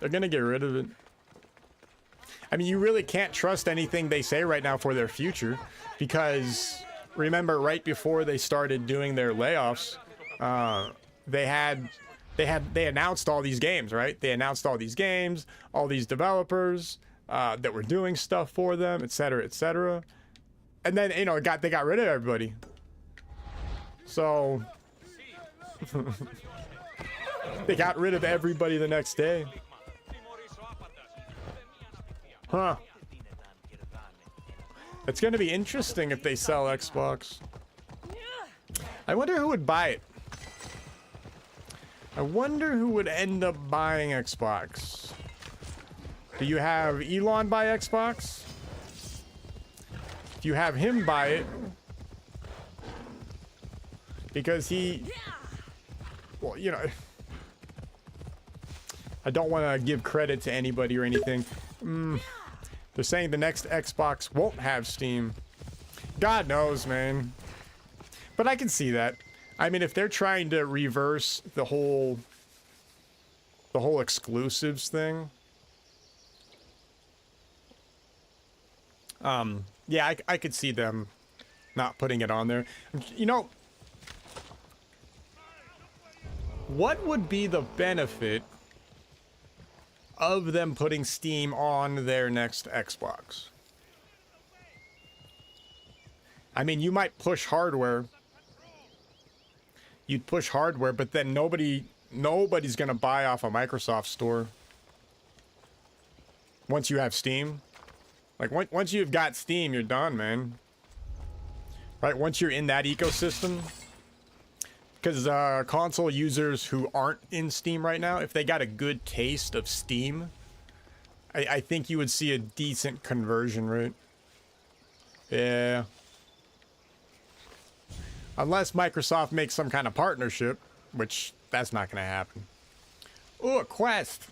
They're gonna get rid of it. I mean, you really can't trust anything they say right now for their future, because remember, right before they started doing their layoffs, they announced all these games, right? They announced all these games, all these developers that were doing stuff for them, etc., etc. And then, you know, they got rid of everybody. So they got rid of everybody the next day. Huh. It's gonna be interesting if they sell Xbox. I wonder who would buy it. I wonder who would end up buying Xbox. Do you have Elon buy Xbox? If you have him buy it, because he, well, you know, I don't want to give credit to anybody or anything. They're saying the next Xbox won't have Steam. God knows, man. But I can see that. I mean, if they're trying to reverse the whole exclusives thing. Yeah, I could see them not putting it on there. You know, what would be the benefit of them putting Steam on their next Xbox? I mean, you might push hardware. You'd push hardware, but then nobody's gonna buy off a Microsoft store once you have Steam. Like once you've got Steam, you're done, man. Right? Once you're in that ecosystem, because console users who aren't in Steam right now, if they got a good taste of Steam, I think you would see a decent conversion rate. Yeah. Unless Microsoft makes some kind of partnership, which that's not going to happen. Ooh, a quest.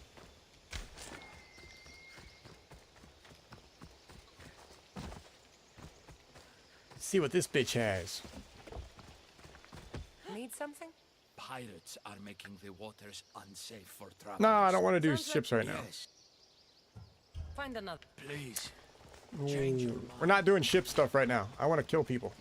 Let's see what this bitch has. Need something? Pirates are making the waters unsafe for travel. No, I don't want to do Sounds like ships right now. Yes, Find another. please. Change your mind. We're not doing ship stuff right now. I want to kill people.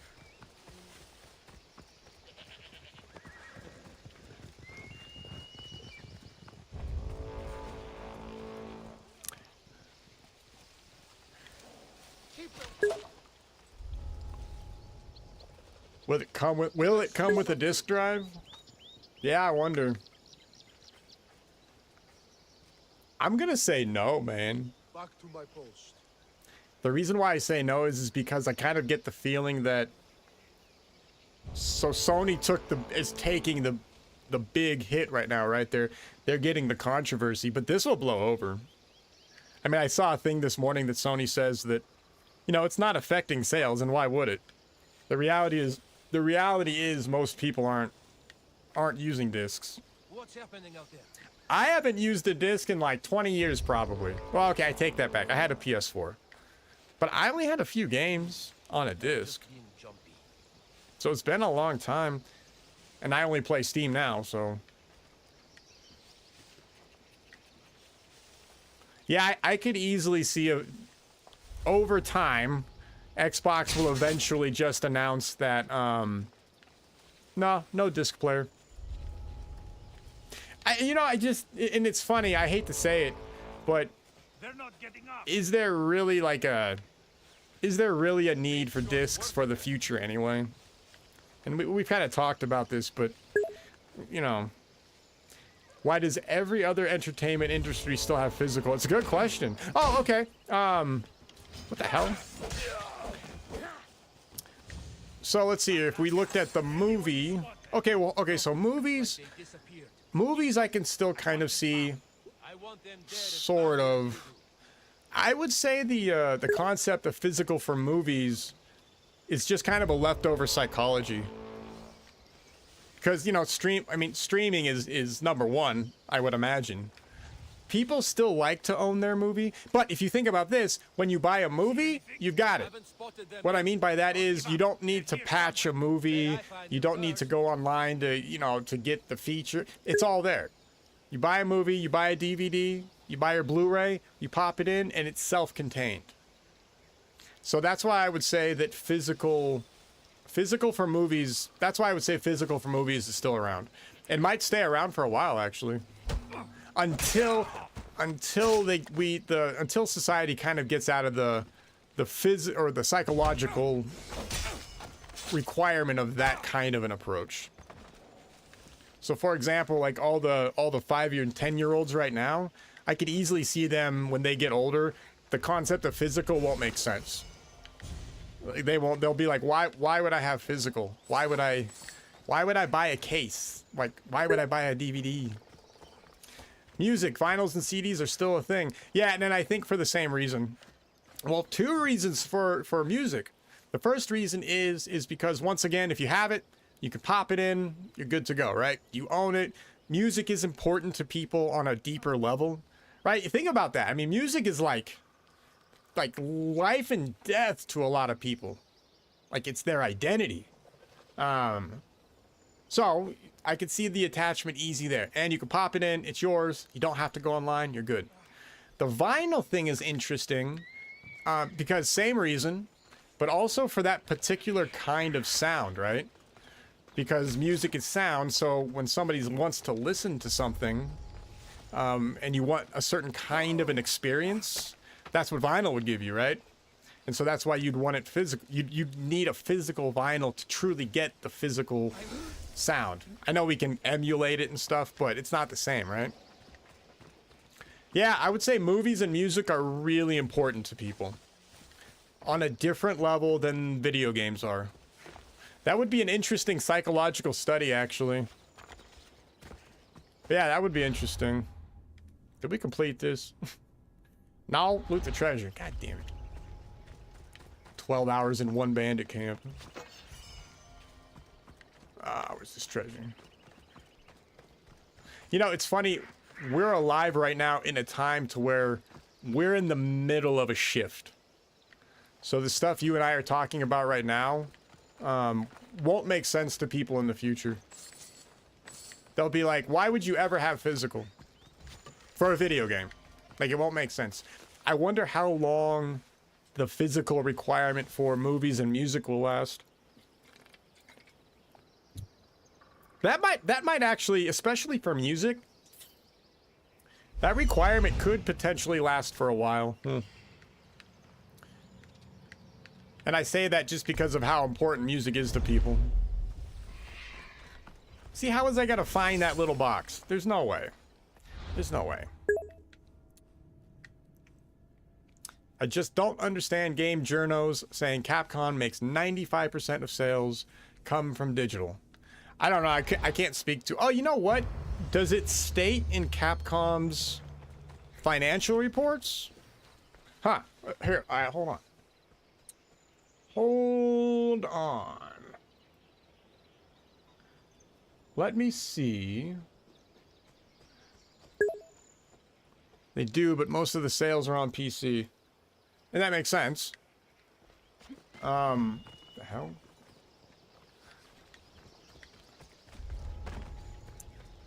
Will it come with a disk drive? Yeah, I wonder. I'm gonna say no, man. Back to my post. The reason why I say no is because I kind of get the feeling that Sony is taking the big hit right now, right? They're getting the controversy, but this will blow over. I mean, I saw a thing this morning that Sony says that, you know, it's not affecting sales, and why would it? The reality is most people aren't using discs. What's happening out there? I haven't used a disc in like 20 years probably. Well, okay, I take that back. I had a PS4. But I only had a few games on a disc. Being jumpy. So it's been a long time. And I only play Steam now, so. Yeah, I could easily see over time, Xbox will eventually just announce that, no disc player. And it's funny, I hate to say it, but They're not getting up. is there really a need for discs for the future anyway? And we've kind of talked about this, but, you know, why does every other entertainment industry still have physical? It's a good question. Oh, okay. What the hell? So let's see, if we looked at the movie. Okay, so movies They disappeared. I can still kind of see I want them dead. sort of. I would say the concept of physical for movies is just kind of a leftover psychology. Because, you know, streaming is number one, I would imagine. People still like to own their movie, but if you think about this, when you buy a movie, you've got it. Haven't spotted them. What I mean by that is you don't need to patch a movie, you don't need to go online to, you know, to get the feature. It's all there. You buy a movie, you buy a DVD, you buy your Blu-ray, you pop it in, and it's self-contained. So that's why I would say that physical for movies, that's why I would say physical for movies is still around. It might stay around for a while, actually. Until society kind of gets out of the psychological requirement of that kind of an approach. So for example, like all the 5-year and 10-year-olds right now, I could easily see them when they get older, the concept of physical won't make sense. They'll be like, why would I have physical? Why would I buy a case? Like, why would I buy a DVD? Music, vinyls and CDs are still a thing. Yeah, and then I think for the same reason. Well, two reasons for music. The first reason is because, once again, if you have it, you can pop it in, you're good to go, right? You own it. Music is important to people on a deeper level, right? You think about that. I mean, music is like life and death to a lot of people. Like, it's their identity. So I could see the attachment easy there. And you can pop it in, it's yours. You don't have to go online, you're good. The vinyl thing is interesting because same reason, but also for that particular kind of sound, right? Because music is sound, so when somebody wants to listen to something and you want a certain kind of an experience, that's what vinyl would give you, right? And so that's why you'd want it physical. You'd need a physical vinyl to truly get the physical sound. I know we can emulate it and stuff, but it's not the same, right? Yeah, I would say movies and music are really important to people. on a different level than video games are. That would be an interesting psychological study, actually. Yeah, that would be interesting. Did we complete this? No, loot the treasure. God damn it. 12 hours in one bandit camp. Ah, where's this treasure? You know, it's funny. We're alive right now in a time to where we're in the middle of a shift. So the stuff you and I are talking about right now won't make sense to people in the future. They'll be like, why would you ever have physical for a video game? Like, it won't make sense. I wonder how long the physical requirement for movies and music will last. That might actually, especially for music, that requirement could potentially last for a while. And I say that just because of how important music is to people. See, how was I gonna find that little box? There's no way. There's no way. I just don't understand game journos saying Capcom makes 95% of sales come from digital. I don't know. I can't speak to... Oh, you know what? Does it state in Capcom's financial reports? Huh. Here, hold on. Hold on. Let me see. They do, but most of the sales are on PC. And that makes sense. The hell?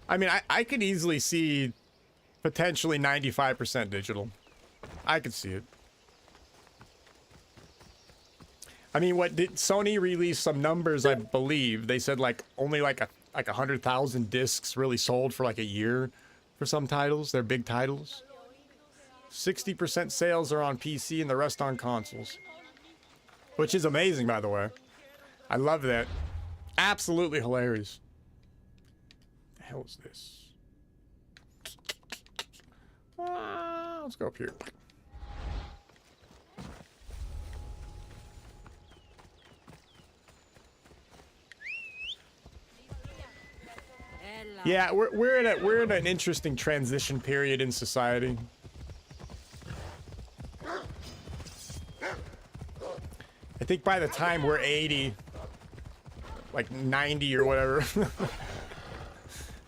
I mean, I could easily see potentially 95% digital. I could see it. I mean, what did Sony release some numbers, I believe. They said like only like 100,000 discs really sold for like a year for some titles. They're big titles. 60% sales are on PC and the rest on consoles. Which is amazing, by the way. I love that. Absolutely hilarious. What the hell is this? Let's go up here. Yeah, we're in an interesting transition period in society. I think by the time we're 80, like 90 or whatever,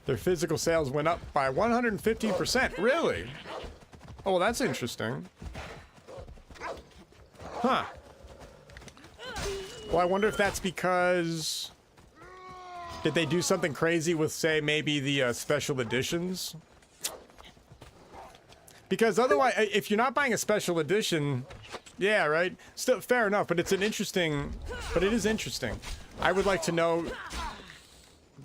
their physical sales went up by 115%. Really? Oh, well, that's interesting. Huh. Well, I wonder if that's because... Did they do something crazy with, say, maybe the special editions? Because otherwise, if you're not buying a special edition, yeah, right? Still, fair enough, but it's an interesting... But it is interesting. I would like to know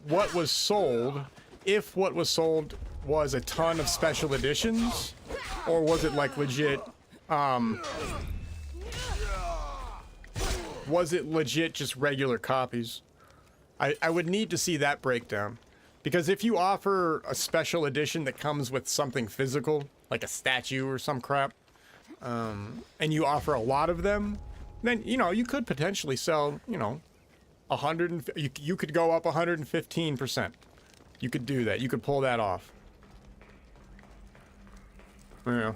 what was sold, if what was sold was a ton of special editions, or was it like legit, was it legit just regular copies? I would need to see that breakdown. Because if you offer a special edition that comes with something physical, like a statue or some crap, and you offer a lot of them, then, you know, you could potentially sell, you know, you could go up 115%. You could do that. You could pull that off. Yeah.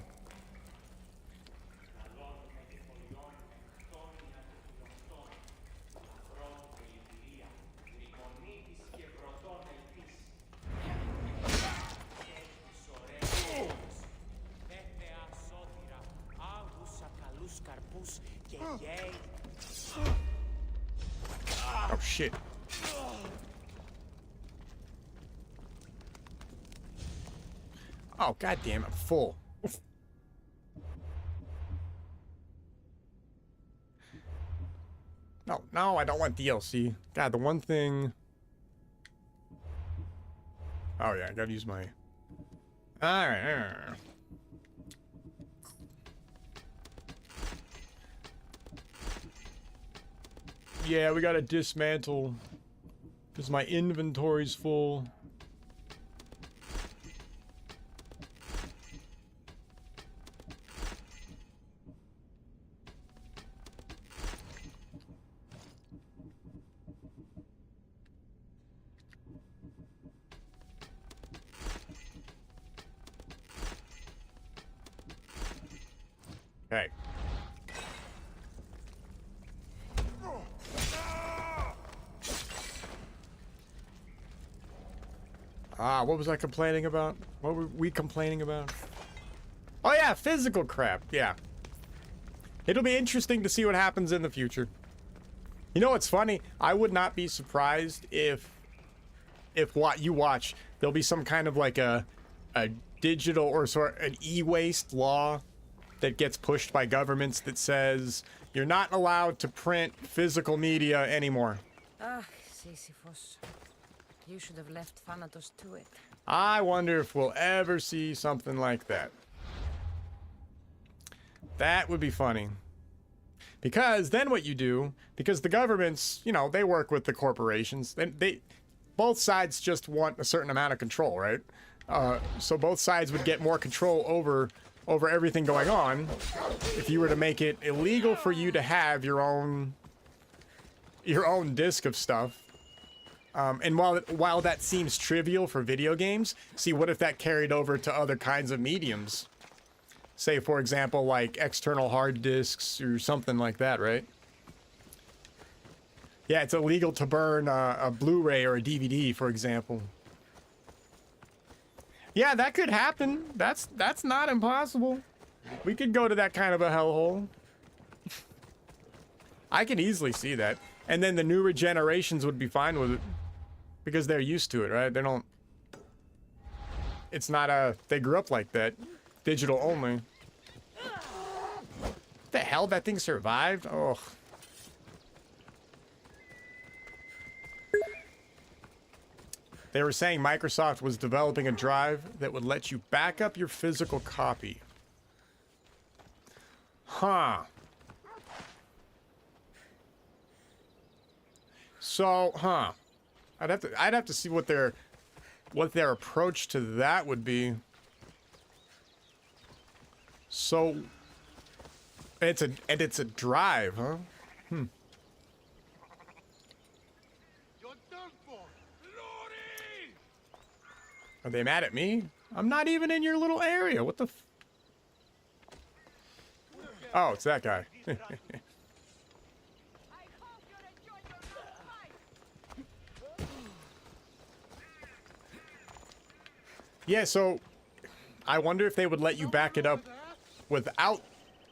Oh shit. Oh goddamn, I'm full. No, I don't want DLC. God, the one thing. Oh yeah, I gotta use my. All right. Yeah, we gotta dismantle because my inventory's full. Hey. What was I complaining about? What were we complaining about? Oh yeah, physical crap. Yeah. It'll be interesting to see what happens in the future. You know what's funny? I would not be surprised if what you watch, there'll be some kind of like a digital or sort of an e-waste law that gets pushed by governments that says you're not allowed to print physical media anymore. Ah, Sisyphus. You should have left Thanatos to it. I wonder if we'll ever see something like that. That would be funny. Because then what you do, because the governments, you know, they work with the corporations. They both sides just want a certain amount of control, right? So both sides would get more control over everything going on if you were to make it illegal for you to have your own disc of stuff. And while that seems trivial for video games, see, what if that carried over to other kinds of mediums? Say, for example, like external hard disks or something like that, right? Yeah, it's illegal to burn a Blu-ray or a DVD, for example. Yeah, that could happen. That's not impossible. We could go to that kind of a hellhole. I can easily see that. And then the newer generations would be fine with it. Because they're used to it, right? They don't... It's not a... They grew up like that. Digital only. What the hell? That thing survived? Oh. They were saying Microsoft was developing a drive that would let you back up your physical copy. Huh. So, huh. I'd have to see what their approach to that would be. So it's a drive, huh? Hmm. Are they mad at me? I'm not even in your little area. What the f... Oh, it's that guy. Yeah, so I wonder if they would let you back it up without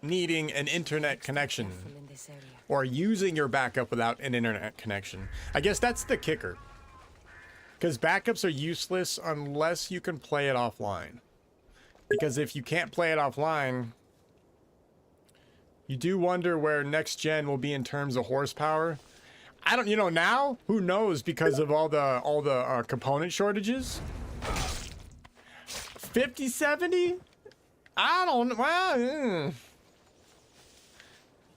needing an internet connection or using your backup without an internet connection. I guess that's the kicker. Because backups are useless unless you can play it offline. Because if you can't play it offline, you do wonder where next gen will be in terms of horsepower. I don't, you know, now, who knows, because of all the component shortages. 5070? I don't, well,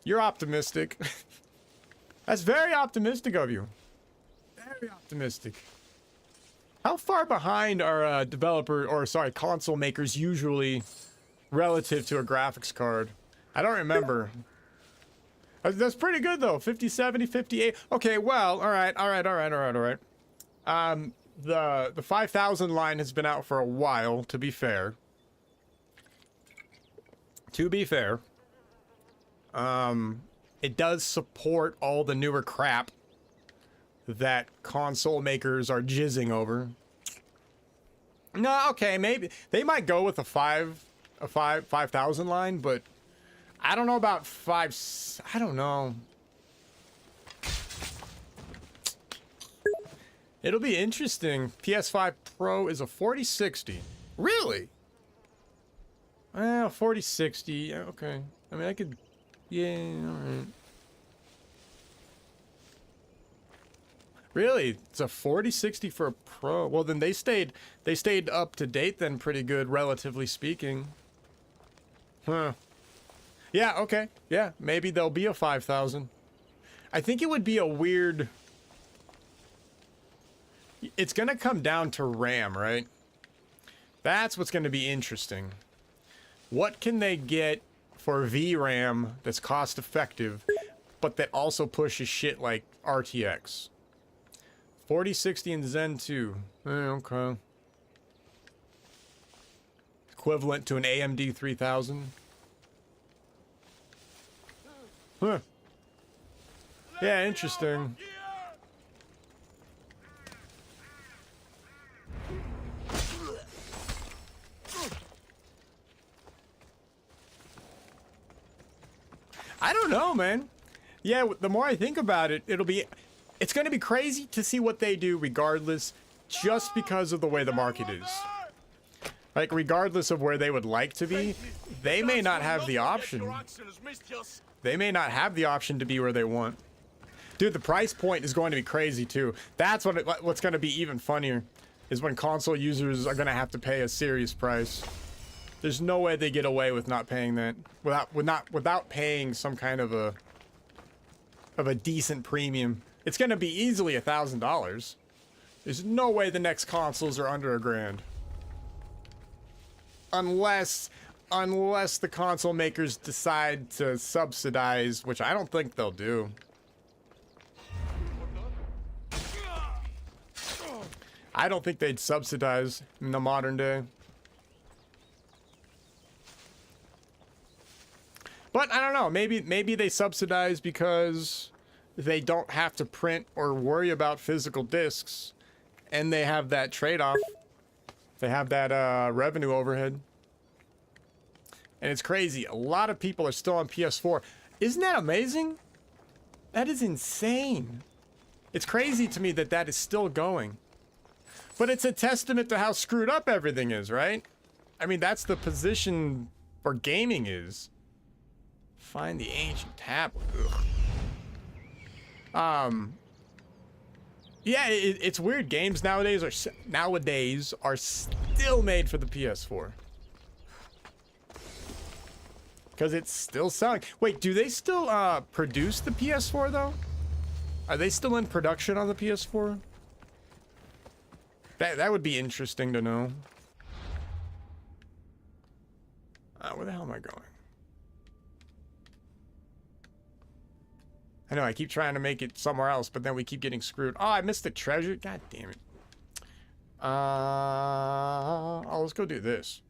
You're optimistic. That's very optimistic of you. Very optimistic. How far behind are console makers usually relative to a graphics card? I don't remember. That's pretty good though. 50, 70, 58. Okay, well, all right. The 5000 line has been out for a while, to be fair. It does support all the newer crap that console makers are jizzing over. No, okay, maybe they might go with a 5000 line, but I don't know about I don't know. It'll be interesting. PS5 Pro is a 4060. Really? Well, 4060. Okay. I mean, I could. Yeah. All right. Really? It's a 4060 for a Pro. Well, then they stayed up to date then pretty good, relatively speaking. Huh. Yeah, okay. Yeah, maybe there'll be a 5000. I think it would be a weird... It's going to come down to RAM, right? That's what's going to be interesting. What can they get for VRAM that's cost effective, but that also pushes shit like RTX? 4060 and Zen 2. Okay. Equivalent to an AMD 3000. Huh. Yeah, interesting. I don't know, man. Yeah, the more I think about it, it's going to be crazy to see what they do regardless, just because of the way the market is. Like, regardless of where they would like to be, they may not have the option. They may not have the option to be where they want. Dude, the price point is going to be crazy too. That's what's going to be even funnier, is when console users are going to have to pay a serious price. There's no way they get away with not paying that, without paying some kind of a decent premium. It's going to be easily $1,000. There's no way the next consoles are under $1,000. Unless the console makers decide to subsidize, which I don't think they'll do. I don't think they'd subsidize in the modern day. But I don't know, maybe they subsidize because they don't have to print or worry about physical discs, and they have that trade-off. They have that revenue overhead. And it's crazy. A lot of people are still on PS4. Isn't that amazing? That is insane. It's crazy to me that that is still going. But it's a testament to how screwed up everything is, right? I mean, that's the position where gaming is. Find the ancient tablet. Ugh. Yeah, it's weird. Games nowadays are still made for the PS4. Because it's still selling. Wait, do they still produce the PS4 though? Are they still in production on the PS4? That would be interesting to know. Where the hell am I going? I know I keep trying to make it somewhere else, but then we keep getting screwed. Oh, I missed the treasure. God damn it. Oh, let's go do this.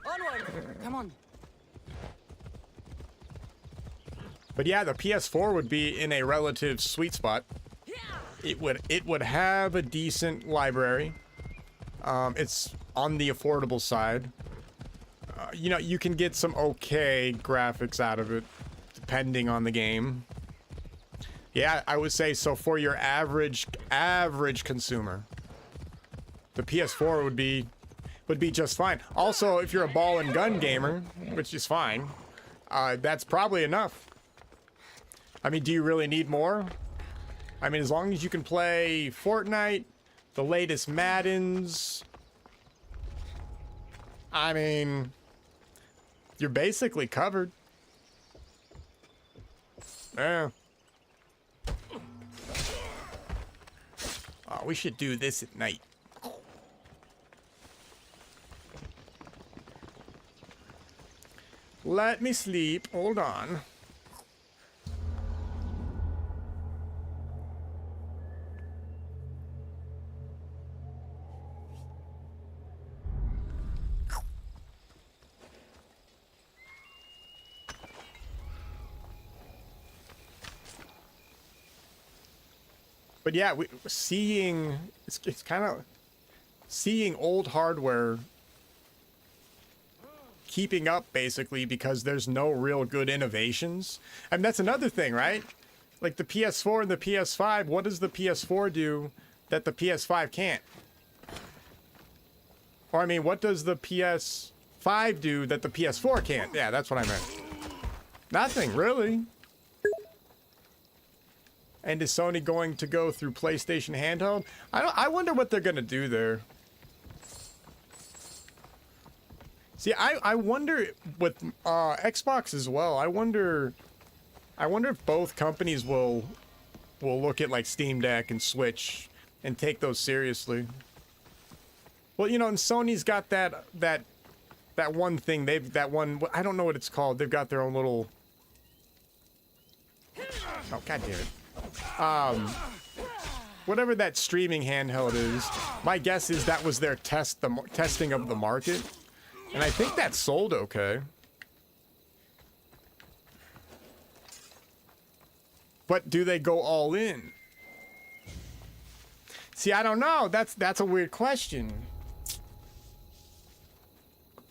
Onward! Come on. But yeah, the PS4 would be in a relative sweet spot. It would have a decent library. It's on the affordable side. You know, you can get some okay graphics out of it, depending on the game. Yeah, I would say so for your average consumer, the PS4 would be just fine. Also, if you're a ball and gun gamer, which is fine, that's probably enough. I mean, do you really need more? I mean, as long as you can play Fortnite, the latest Maddens, I mean, you're basically covered. Yeah. Oh, we should do this at night. Let me sleep. Hold on. But yeah, it's kind of seeing old hardware keeping up basically because there's no real good innovations. I mean, that's another thing, right? Like the PS4 and the PS5, what does the PS4 do that the PS5 can't? Or I mean, what does the PS5 do that the PS4 can't? Yeah, that's what I meant. Nothing, really. And is Sony going to go through PlayStation handheld? I wonder what they're gonna do there. See, I wonder with Xbox as well. I wonder if both companies will look at like Steam Deck and Switch and take those seriously. Well, you know, and Sony's got that one thing. I don't know what it's called. They've got their own little. Oh, God damn it. whatever that streaming handheld is, my guess is that was their testing of the market. And I think that sold okay. But do they go all in? See, I don't know. That's a weird question.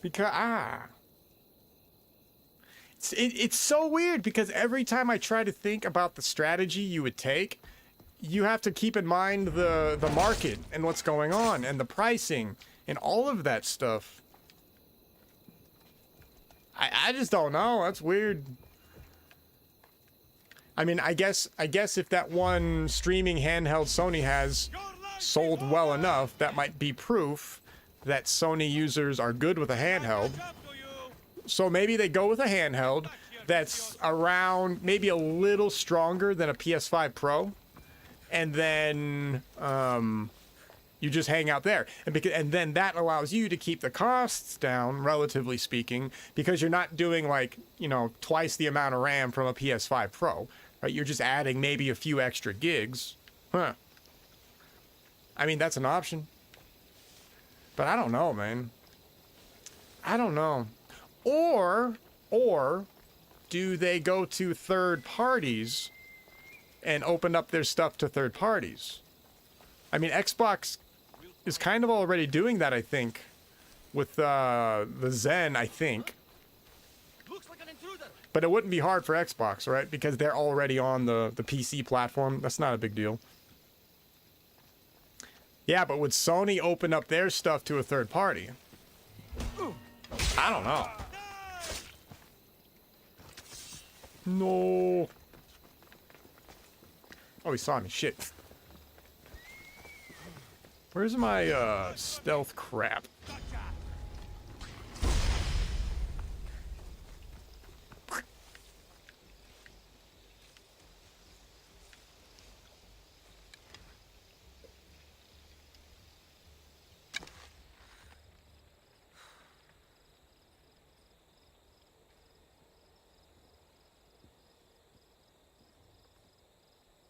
Because it's so weird because every time I try to think about the strategy you would take, you have to keep in mind the market and what's going on and the pricing and all of that stuff. I just don't know. That's weird. I mean, I guess if that one streaming handheld Sony has sold well enough, that might be proof that Sony users are good with a handheld. So maybe they go with a handheld that's around maybe a little stronger than a PS5 Pro, and then you just hang out there, and then that allows you to keep the costs down, relatively speaking, because you're not doing like, you know, twice the amount of RAM from a PS5 Pro, right? You're just adding maybe a few extra gigs. Huh. I mean, that's an option. But I don't know, man. I don't know. Or do they go to third parties and open up their stuff to third parties? I mean, Xbox is kind of already doing that, I think, with the Zen, I think. Looks like an intruder. But it wouldn't be hard for Xbox, right? Because they're already on the PC platform. That's not a big deal. Yeah, but would Sony open up their stuff to a third party? I don't know. No. Oh, he saw me. Shit. Where's my stealth crap?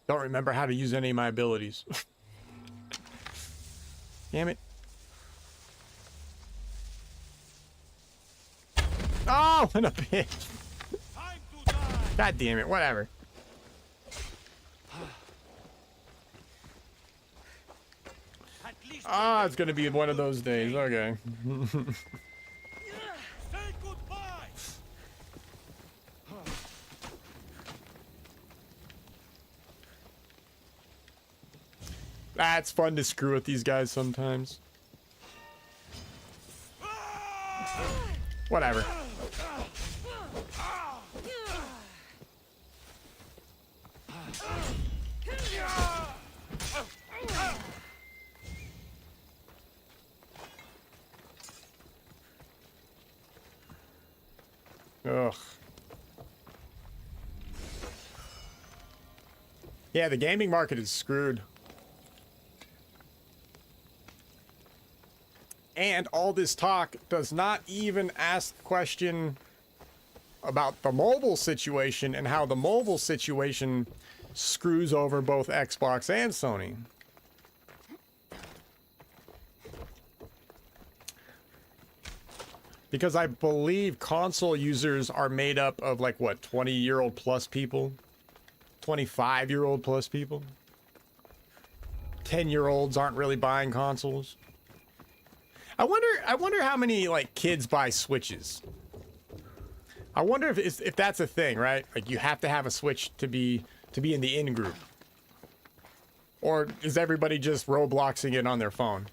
Don't remember how to use any of my abilities. Damn it. Oh, and a bitch. God damn it, whatever. Ah, it's gonna be one of those days. Okay. It's fun to screw with these guys sometimes. Whatever. Ugh. Yeah, the gaming market is screwed. And all this talk does not even ask the question about the mobile situation and how the mobile situation screws over both Xbox and Sony. Because I believe console users are made up of like, what, 20-year-old plus people? 25-year-old plus people? 10-year-olds aren't really buying consoles. I wonder how many like kids buy Switches. I wonder if that's a thing, right? Like you have to have a Switch to be in the in group, or is everybody just Robloxing it on their phone?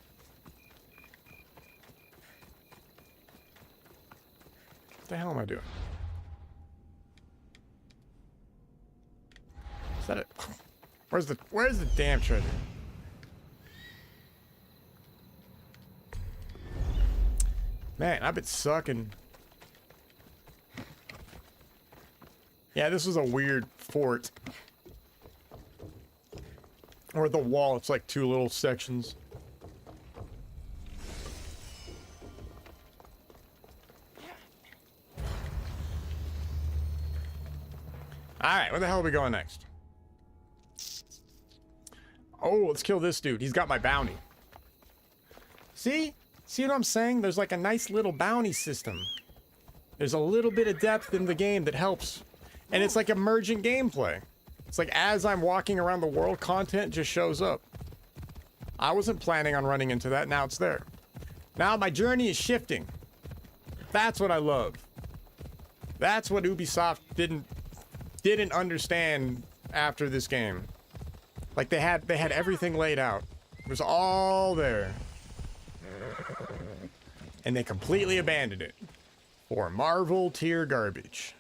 What the hell am I doing? Is that it? Where's the damn treasure? Man, I've been sucking. Yeah, this was a weird fort. Or the wall, it's like two little sections. Alright, where the hell are we going next? Oh, let's kill this dude. He's got my bounty. See? See what I'm saying? There's like a nice little bounty system. There's a little bit of depth in the game that helps. And it's like emergent gameplay. It's like as I'm walking around the world, content just shows up. I wasn't planning on running into that. Now it's there. Now my journey is shifting. That's what I love. That's what Ubisoft didn't understand after this game. Like they had everything laid out. It was all there. And they completely abandoned it for Marvel tier garbage.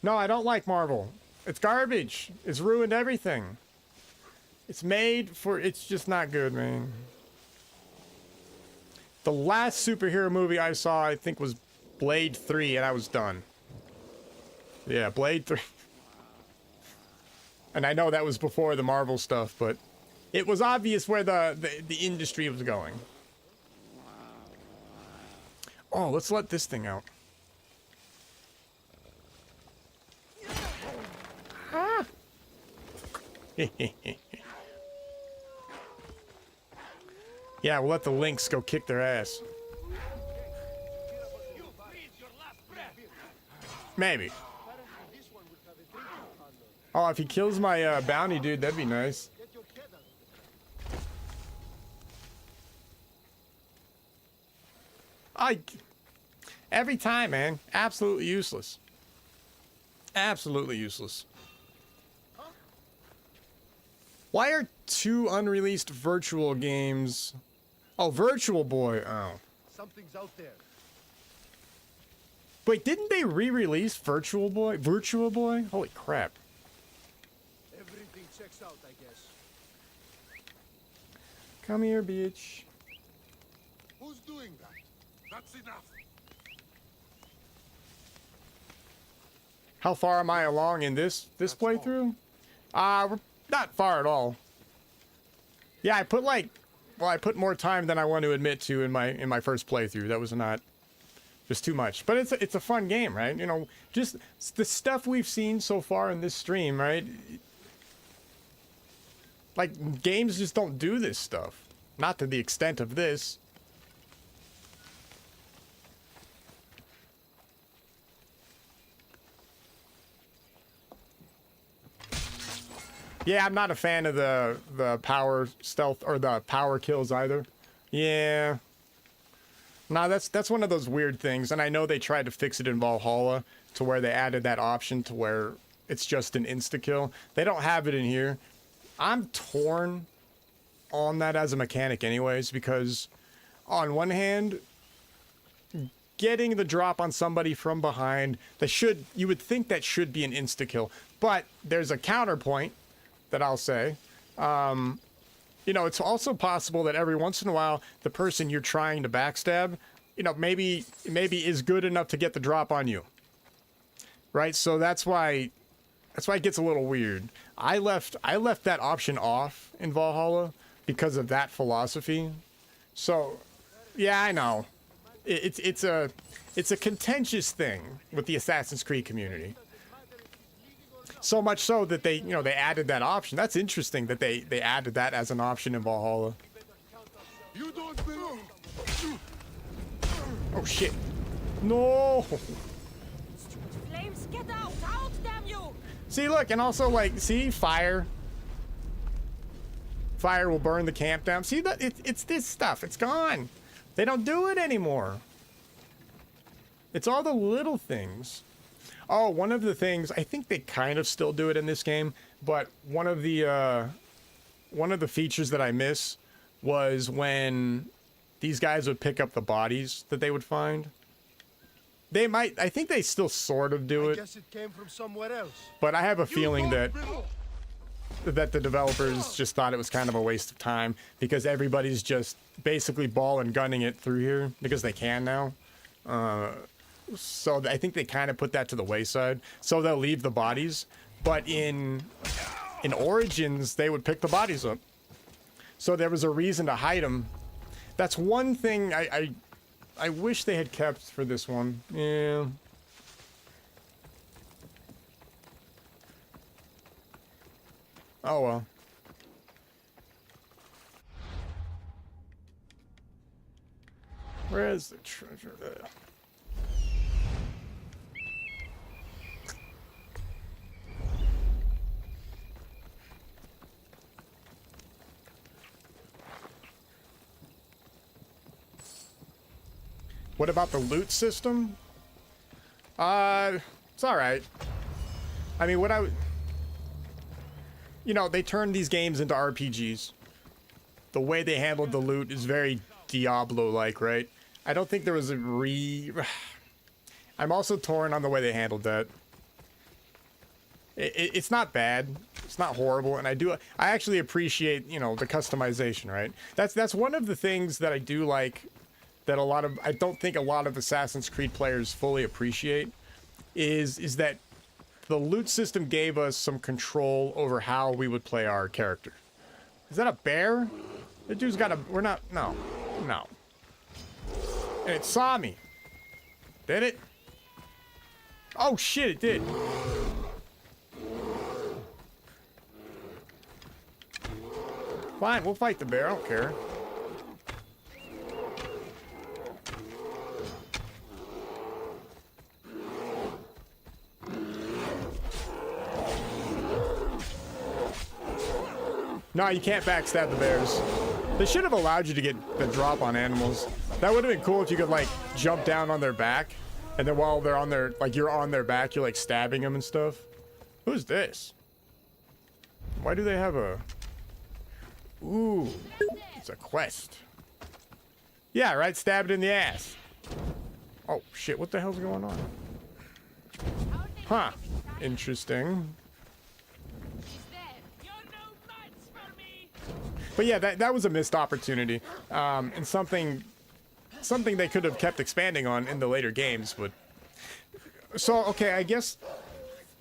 No, I don't like Marvel. It's garbage. It's ruined everything. It's made for... It's just not good, man. The last superhero movie I saw, I think, was Blade 3, and I was done. Yeah, Blade 3. And I know that was before the Marvel stuff, but it was obvious where the industry was going. Oh, let's let this thing out. Ah. Yeah, we'll let the Lynx go kick their ass. Maybe. Oh, if he kills my bounty dude, that'd be nice. Every time, man. Absolutely useless. Absolutely useless. Why are 2 unreleased virtual games... Oh, Virtual Boy. Oh. Something's out there. Wait, didn't they re-release Virtual Boy? Virtual Boy? Holy crap. Everything checks out, I guess. Come here, bitch. Who's doing that? That's enough. How far am I along in this playthrough? We're not far at all. Yeah, I put more time than I want to admit to in my first playthrough. That was not just too much. But it's a fun game, right? You know, just the stuff we've seen so far in this stream, right? Like games just don't do this stuff. Not to the extent of this. Yeah, I'm not a fan of the power stealth or the power kills either. Yeah. No, that's one of those weird things, and I know they tried to fix it in Valhalla to where they added that option to where it's just an insta-kill. They don't have it in here. I'm torn on that as a mechanic anyways, because on one hand, getting the drop on somebody from behind, you would think that should be an insta-kill, but there's a counterpoint that I'll say. You know, it's also possible that every once in a while, the person you're trying to backstab, you know, maybe is good enough to get the drop on you. Right? So that's why it gets a little weird. I left that option off in Valhalla because of that philosophy. So, yeah, I know. It's a contentious thing with the Assassin's Creed community. So much so that they added that option. That's interesting that they added that as an option in Valhalla. You don't belong. Oh shit. No. Flames, get out, damn you! See, look, and also like, see, fire. Fire will burn the camp down. See that it's this stuff. It's gone. They don't do it anymore. It's all the little things. Oh, one of the things, I think they kind of still do it in this game, but one of the features that I miss was when these guys would pick up the bodies that they would find. I think they still sort of do I it, guess it came from somewhere else. but I have a feeling that belong. the developers just thought it was kind of a waste of time because everybody's just basically ball and gunning it through here because they can now. So I think they kind of put that to the wayside. So they'll leave the bodies, but in Origins they would pick the bodies up. So there was a reason to hide them. That's one thing I wish they had kept for this one. Yeah. Oh well. Where is the treasure? There. What about the loot system? It's alright. I mean, you know, they turned these games into RPGs. The way they handled the loot is very Diablo-like, right? I don't think there was a I'm also torn on the way they handled that. It's not bad. It's not horrible, and I actually appreciate, you know, the customization, right? That's one of the things that I do like that I don't think a lot of Assassin's Creed players fully appreciate is that the loot system gave us some control over how we would play our character. Is that a bear? The dude's got no. And it saw me. Did it? Oh shit, it did. Fine, we'll fight the bear, I don't care. No, you can't backstab the bears. They should have allowed you to get the drop on animals. That would have been cool if you could, like, jump down on their back, and then while they're on their, like, you're on their back, you're, like, stabbing them and stuff. Who's this? Why do they have a... Ooh, it's a quest. Yeah, right? Stab it in the ass. Oh, shit, what the hell's going on? Huh. Interesting. But yeah, that was a missed opportunity, and something they could have kept expanding on in the later games. But so okay, I guess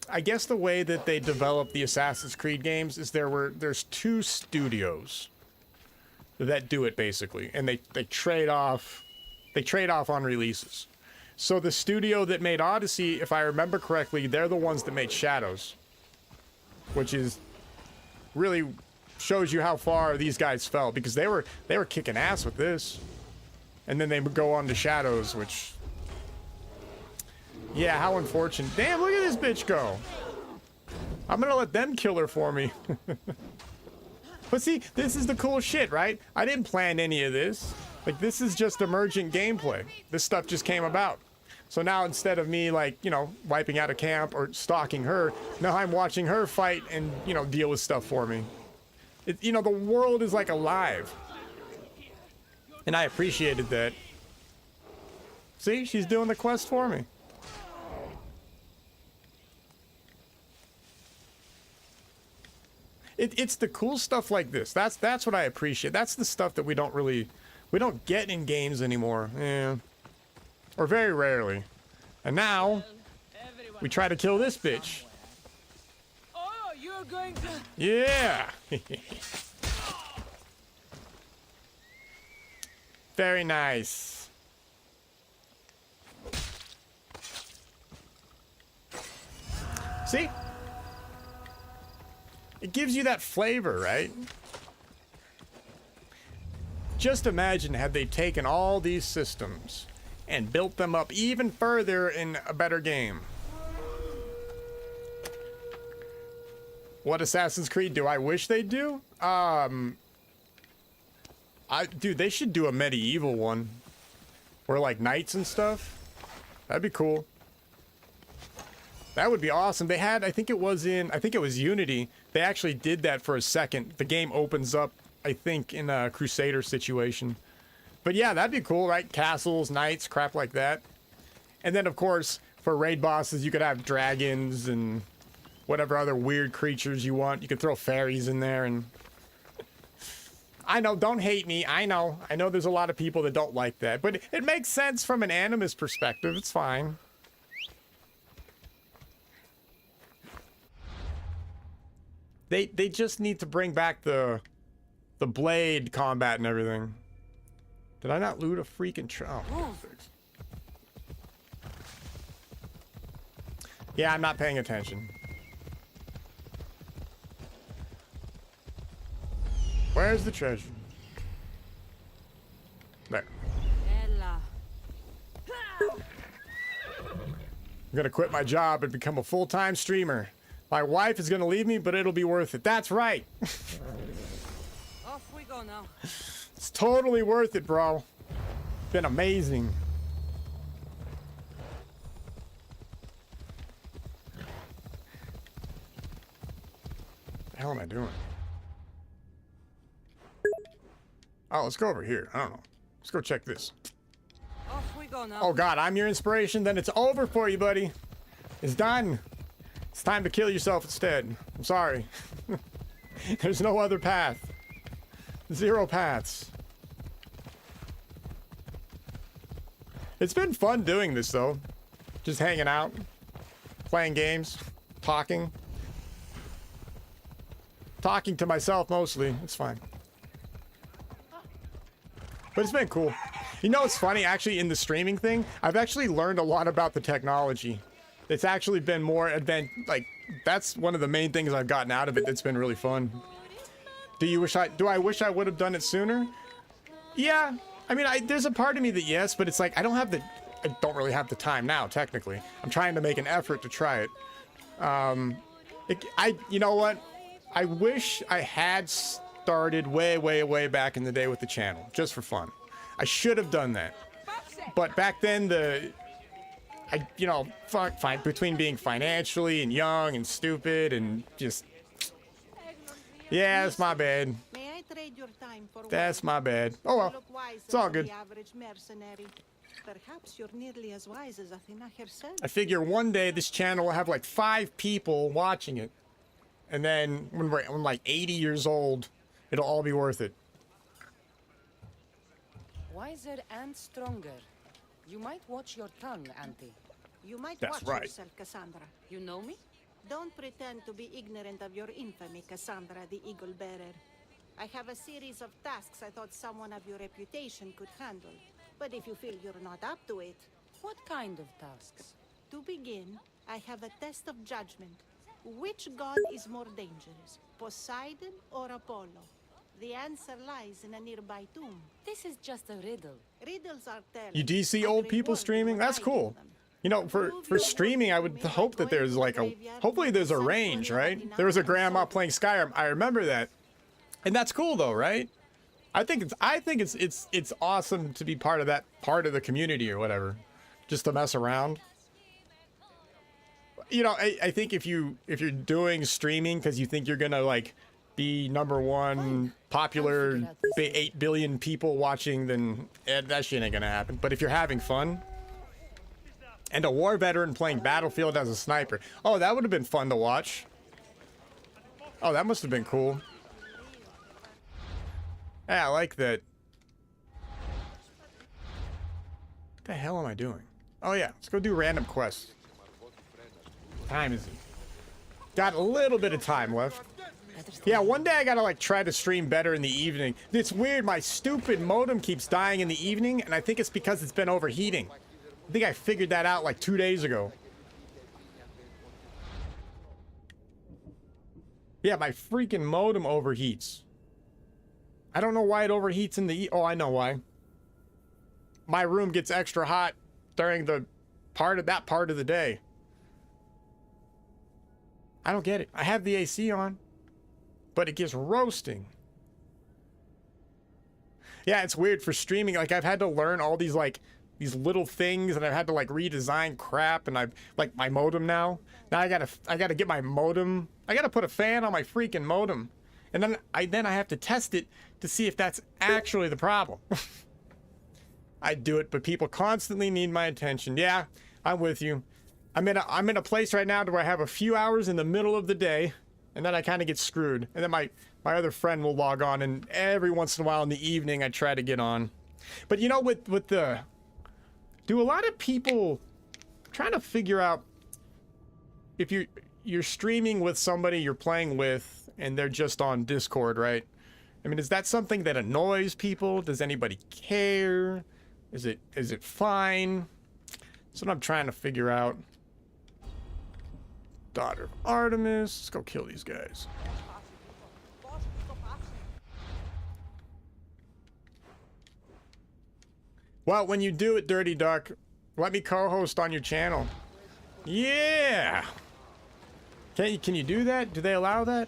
the way that they developed the Assassin's Creed games is there's two studios that do it basically, and they trade off on releases. So the studio that made Odyssey, if I remember correctly, they're the ones that made Shadows, which is really shows you how far these guys fell, because they were kicking ass with this, and then they would go on to Shadows, which, yeah, how unfortunate. Damn, look at this bitch go. I'm gonna let them kill her for me. But see, this is the cool shit, right? I didn't plan any of this. Like, this is just emergent gameplay. This stuff just came about. So now, instead of me, like, you know, wiping out a camp or stalking her, now I'm watching her fight and, you know, deal with stuff for me. You know, the world is like alive. And I appreciated that. See, she's doing the quest for me. It's the cool stuff like this. That's what I appreciate. That's the stuff that we don't get in games anymore. Yeah. Or very rarely. And now we try to kill this bitch. Going to... Yeah. Very nice. See? It gives you that flavor, right? Just imagine had they taken all these systems and built them up even further in a better game. What Assassin's Creed do I wish they'd do? Dude, they should do a medieval one. Or like knights and stuff. That'd be cool. That would be awesome. They had, I think it was Unity. They actually did that for a second. The game opens up, I think, in a Crusader situation. But yeah, that'd be cool, right? Castles, knights, crap like that. And then, of course, for raid bosses, you could have dragons and whatever other weird creatures you want. You could throw fairies in there, and I know, don't hate me. I know there's a lot of people that don't like that, but it makes sense from an animist perspective. It's fine. They just need to bring back the blade combat and everything. Did I not loot a freaking oh. Yeah, I'm not paying attention. Where's the treasure? There. Ella. I'm gonna quit my job and become a full-time streamer. My wife is gonna leave me, but it'll be worth it. That's right. Off we go now. It's totally worth it, bro. Been amazing. What the hell am I doing? Oh, let's go over here. I don't know. Let's go check this. Off we go now. Oh god, I'm your inspiration. Then it's over for you, buddy. It's done. It's time to kill yourself instead. I'm sorry. There's no other path. Zero paths. It's been fun doing this though. Just hanging out, playing games, talking. Talking to myself mostly. It's fine. But it's been cool. You know, it's funny, actually, in the streaming thing, I've actually learned a lot about the technology. It's actually been more advanced. Like, that's one of the main things I've gotten out of it that's been really fun. Do I wish I would have done it sooner? Yeah. I mean, there's a part of me that yes, but it's like, I don't really have the time now, technically. I'm trying to make an effort to try it. You know what? I wish I had started way back in the day with the channel, just for fun. I should have done that. But back then, between being financially and young and stupid and just, yeah, that's my bad. That's my bad. Oh well, it's all good. Perhaps you're nearly as wise as Athena herself. I figure one day this channel will have like 5 people watching it, and then when I'm like 80 years old, it'll all be worth it. Wiser and stronger. You might watch your tongue, Auntie. You might That's watch right. yourself, Cassandra. You know me? Don't pretend to be ignorant of your infamy, Cassandra the Eagle Bearer. I have a series of tasks I thought someone of your reputation could handle. But if you feel you're not up to it... What kind of tasks? To begin, I have a test of judgment. Which god is more dangerous, Poseidon or Apollo? The answer lies in a nearby tomb. This is just a riddle. Riddles are telling. You do you see old people streaming? That's cool. You know, for streaming, I would hope that there's like hopefully there's a range, right? There was a grandma playing Skyrim. I remember that. And that's cool though, right? I think it's awesome to be part of that part of the community or whatever. Just to mess around. You know, I think if you're doing streaming because you think you're gonna like be #1 popular, 8 billion people watching, then that shit ain't gonna happen. But if you're having fun, and a war veteran playing Battlefield as a sniper, oh, that would have been fun to watch. Oh, that must have been cool. Yeah, I like that. What the hell am I doing? Oh yeah, let's go do random quests. What time is it? Got a little bit of time left. Yeah, one day I gotta like try to stream better in the evening. It's weird, my stupid modem keeps dying in the evening, and I think it's because it's been overheating. I think I figured that out like 2 days ago. Yeah, my freaking modem overheats. I don't know why it overheats in the oh, I know why. My room gets extra hot during that part of the day. I don't get it. I have the AC on, but it gets roasting. Yeah, it's weird for streaming. Like I've had to learn all these these little things, and I've had to like redesign crap, and I've like my modem now. Now I gotta get my modem. I gotta put a fan on my freaking modem. And then I have to test it to see if that's actually the problem. I do it, but people constantly need my attention. Yeah, I'm with you. I'm in a place right now where I have a few hours in the middle of the day, and then I kind of get screwed. And then my other friend will log on, and every once in a while in the evening I try to get on. But you know, do a lot of people trying to figure out if you're streaming with somebody you're playing with, and they're just on Discord, right? I mean, is that something that annoys people? Does anybody care? Is it fine? That's what I'm trying to figure out. Daughter of Artemis. Let's go kill these guys. Well, when you do it, Dirty Duck, let me co-host on your channel. Yeah! Can you do that? Do they allow that?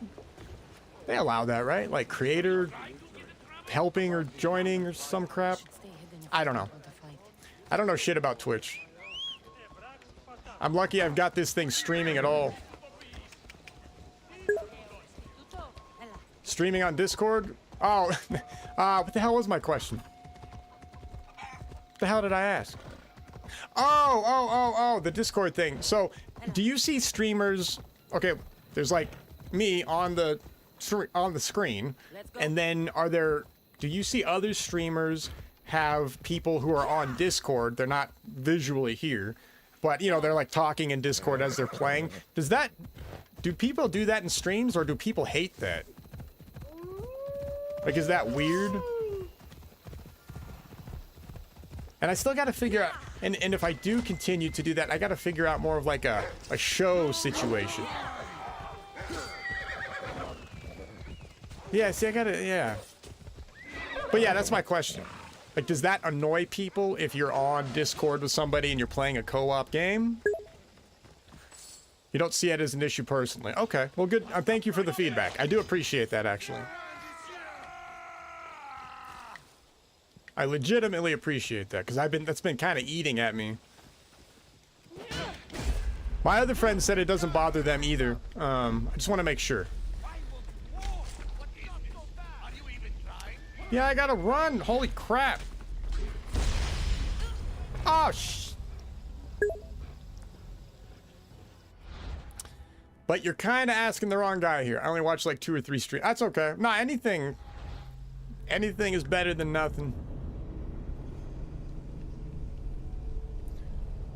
They allow that, right? Like creator helping or joining or some crap? I don't know. I don't know shit about Twitch. I'm lucky I've got this thing streaming at all. Streaming on Discord? Oh, what the hell was my question? What the hell did I ask? Oh, the Discord thing. So, do you see streamers? Okay, there's like me on the screen, and then do you see other streamers have people who are on Discord? They're not visually here, but you know, they're like talking in Discord as they're playing. Do people do that in streams, or do people hate that? Like, is that weird? And I still got to figure out, and if I do continue to do that, I got to figure out more of like a show situation. Yeah, see, yeah. But yeah, that's my question. Like, does that annoy people if you're on Discord with somebody and you're playing a co-op game? You don't see it as an issue personally. Okay, well, good. Thank you for the feedback. I do appreciate that, actually. I legitimately appreciate that, because that's been kind of eating at me. My other friends said it doesn't bother them either. I just want to make sure. Yeah, I gotta run. Holy crap. Oh, But you're kind of asking the wrong guy here. I only watched like 2 or 3 streams. That's okay. Nah, anything is better than nothing.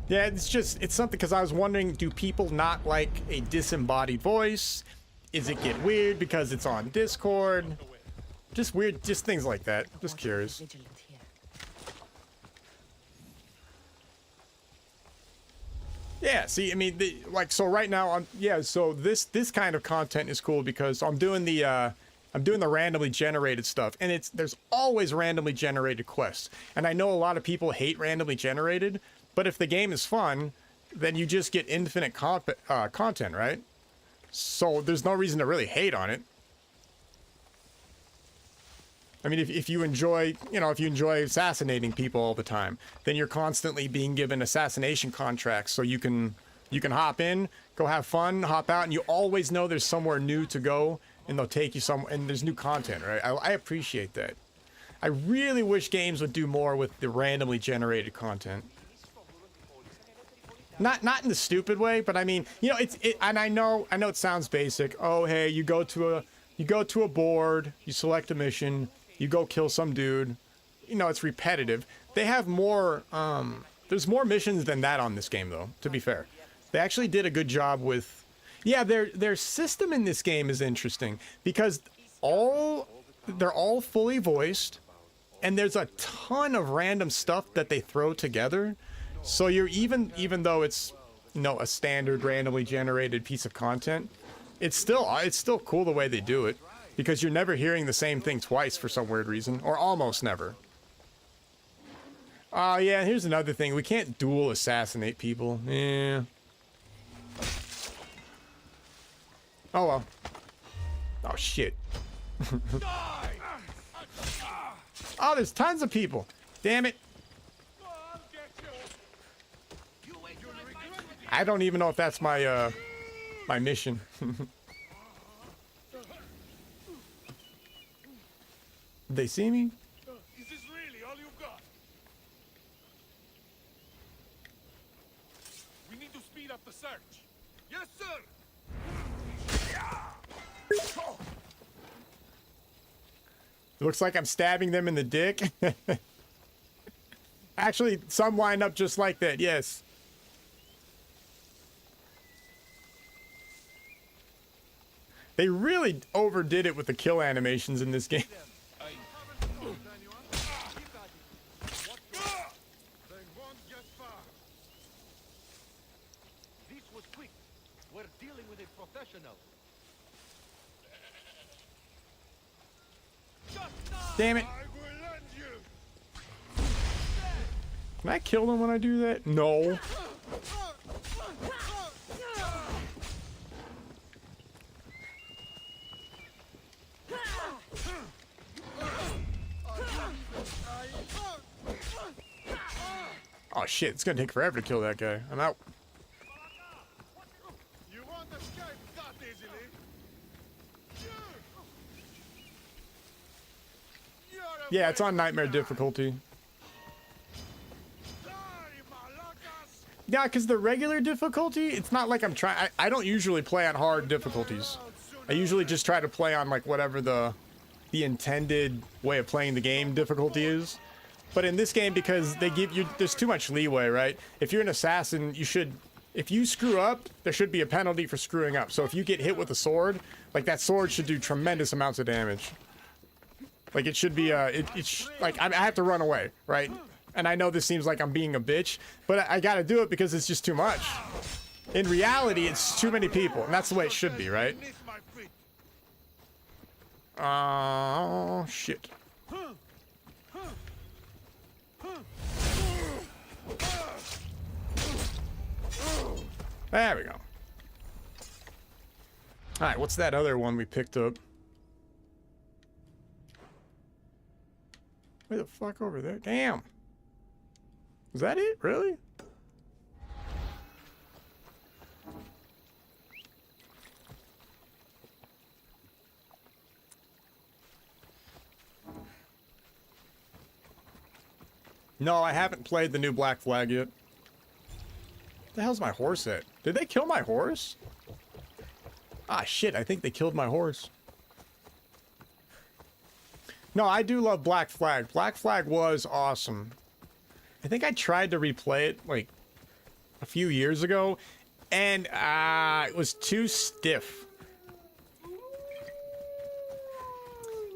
Yeah, it's something, because I was wondering, do people not like a disembodied voice? Is it get weird because it's on Discord? Just weird, just things like that. Just curious. Yeah, see, I mean, so right now, so this kind of content is cool because I'm doing the randomly generated stuff, and there's always randomly generated quests. And I know a lot of people hate randomly generated, but if the game is fun, then you just get infinite content, right? So there's no reason to really hate on it. I mean, if you enjoy, if you enjoy assassinating people all the time, then you're constantly being given assassination contracts, so you can hop in, go have fun, hop out, and you always know there's somewhere new to go, and they'll take you somewhere, and there's new content, right? I appreciate that. I really wish games would do more with the randomly generated content. Not in the stupid way, but I mean, and I know it sounds basic. Oh, hey, you go to a board, you select a mission, you go kill some dude. It's repetitive. They have more, there's more missions than that on this game, though, to be fair. They actually did a good job with, yeah, their system in this game is interesting, because they're all fully voiced, and there's a ton of random stuff that they throw together. So you're even though it's, a standard randomly generated piece of content, it's still cool the way they do it. Because you're never hearing the same thing twice for some weird reason, or almost never. Oh, yeah, here's another thing. We can't dual assassinate people. Yeah. Oh, well. Oh, shit. Oh, there's tons of people. Damn it. I don't even know if that's my, my mission. They see me? Is this really all you've got? We need to speed up the search. Yes, sir. It looks like I'm stabbing them in the dick. Actually, some wind up just like that, yes. They really overdid it with the kill animations in this game. They won't get far. This was quick. We're dealing with a professional. Damn it. I will end you. Can I kill them when I do that? No. Oh shit, it's gonna take forever to kill that guy. I'm out. You won't escape that easily. You're a Yeah, it's on nightmare difficulty. Die, Malakas. Yeah, because the regular difficulty, it's not like I'm trying. I don't usually play on hard difficulties. I usually just try to play on like whatever the intended way of playing the game difficulty is. But in this game, because they give you, there's too much leeway, right? If you're an assassin, you should, if you screw up, there should be a penalty for screwing up. So if you get hit with a sword, like that sword should do tremendous amounts of damage. Like it should be, like I have to run away, right? And I know this seems like I'm being a bitch, but I gotta do it because it's just too much. In reality, it's too many people, and that's the way it should be, right? Beneath my feet. Oh, shit. There we go. Alright, what's that other one we picked up? Where the fuck over there? Damn. Is that it? Really? No, I haven't played the new Black Flag yet. The hell's my horse at? Did they kill my horse? Ah, shit, I think they killed my horse. No, I do love Black Flag. Black Flag was awesome. I think I tried to replay it, like, a few years ago, and it was too stiff.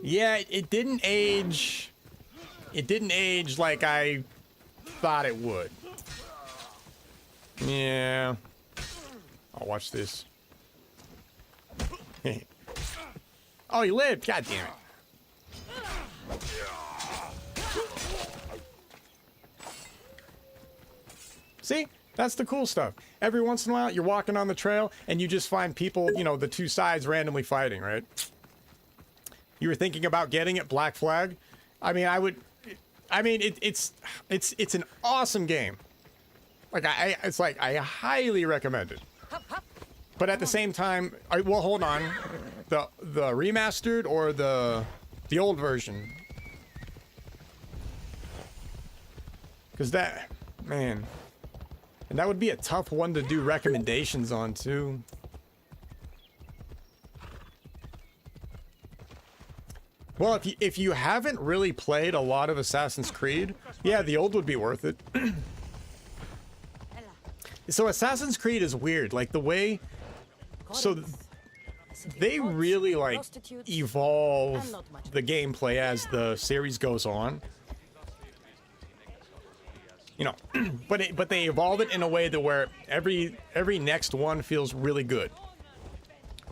Yeah, it didn't age... It didn't age like I thought it would. Yeah. I'll watch this. Oh, he lived! God damn it. See? That's the cool stuff. Every once in a while, you're walking on the trail, and you just find people, you know, the two sides randomly fighting, right? You were thinking about getting it, Black Flag? I mean, it's an awesome game. Like, it's like, I highly recommend it. But at the same time, well, hold on. The remastered or the old version? Because that, man. And that would be a tough one to do recommendations on, too. Well, if you haven't really played a lot of Assassin's Creed, yeah, the old would be worth it. So Assassin's Creed is weird, like the way, so they really like evolve the gameplay as the series goes on. You know, but they evolve it in a way that where every next one feels really good.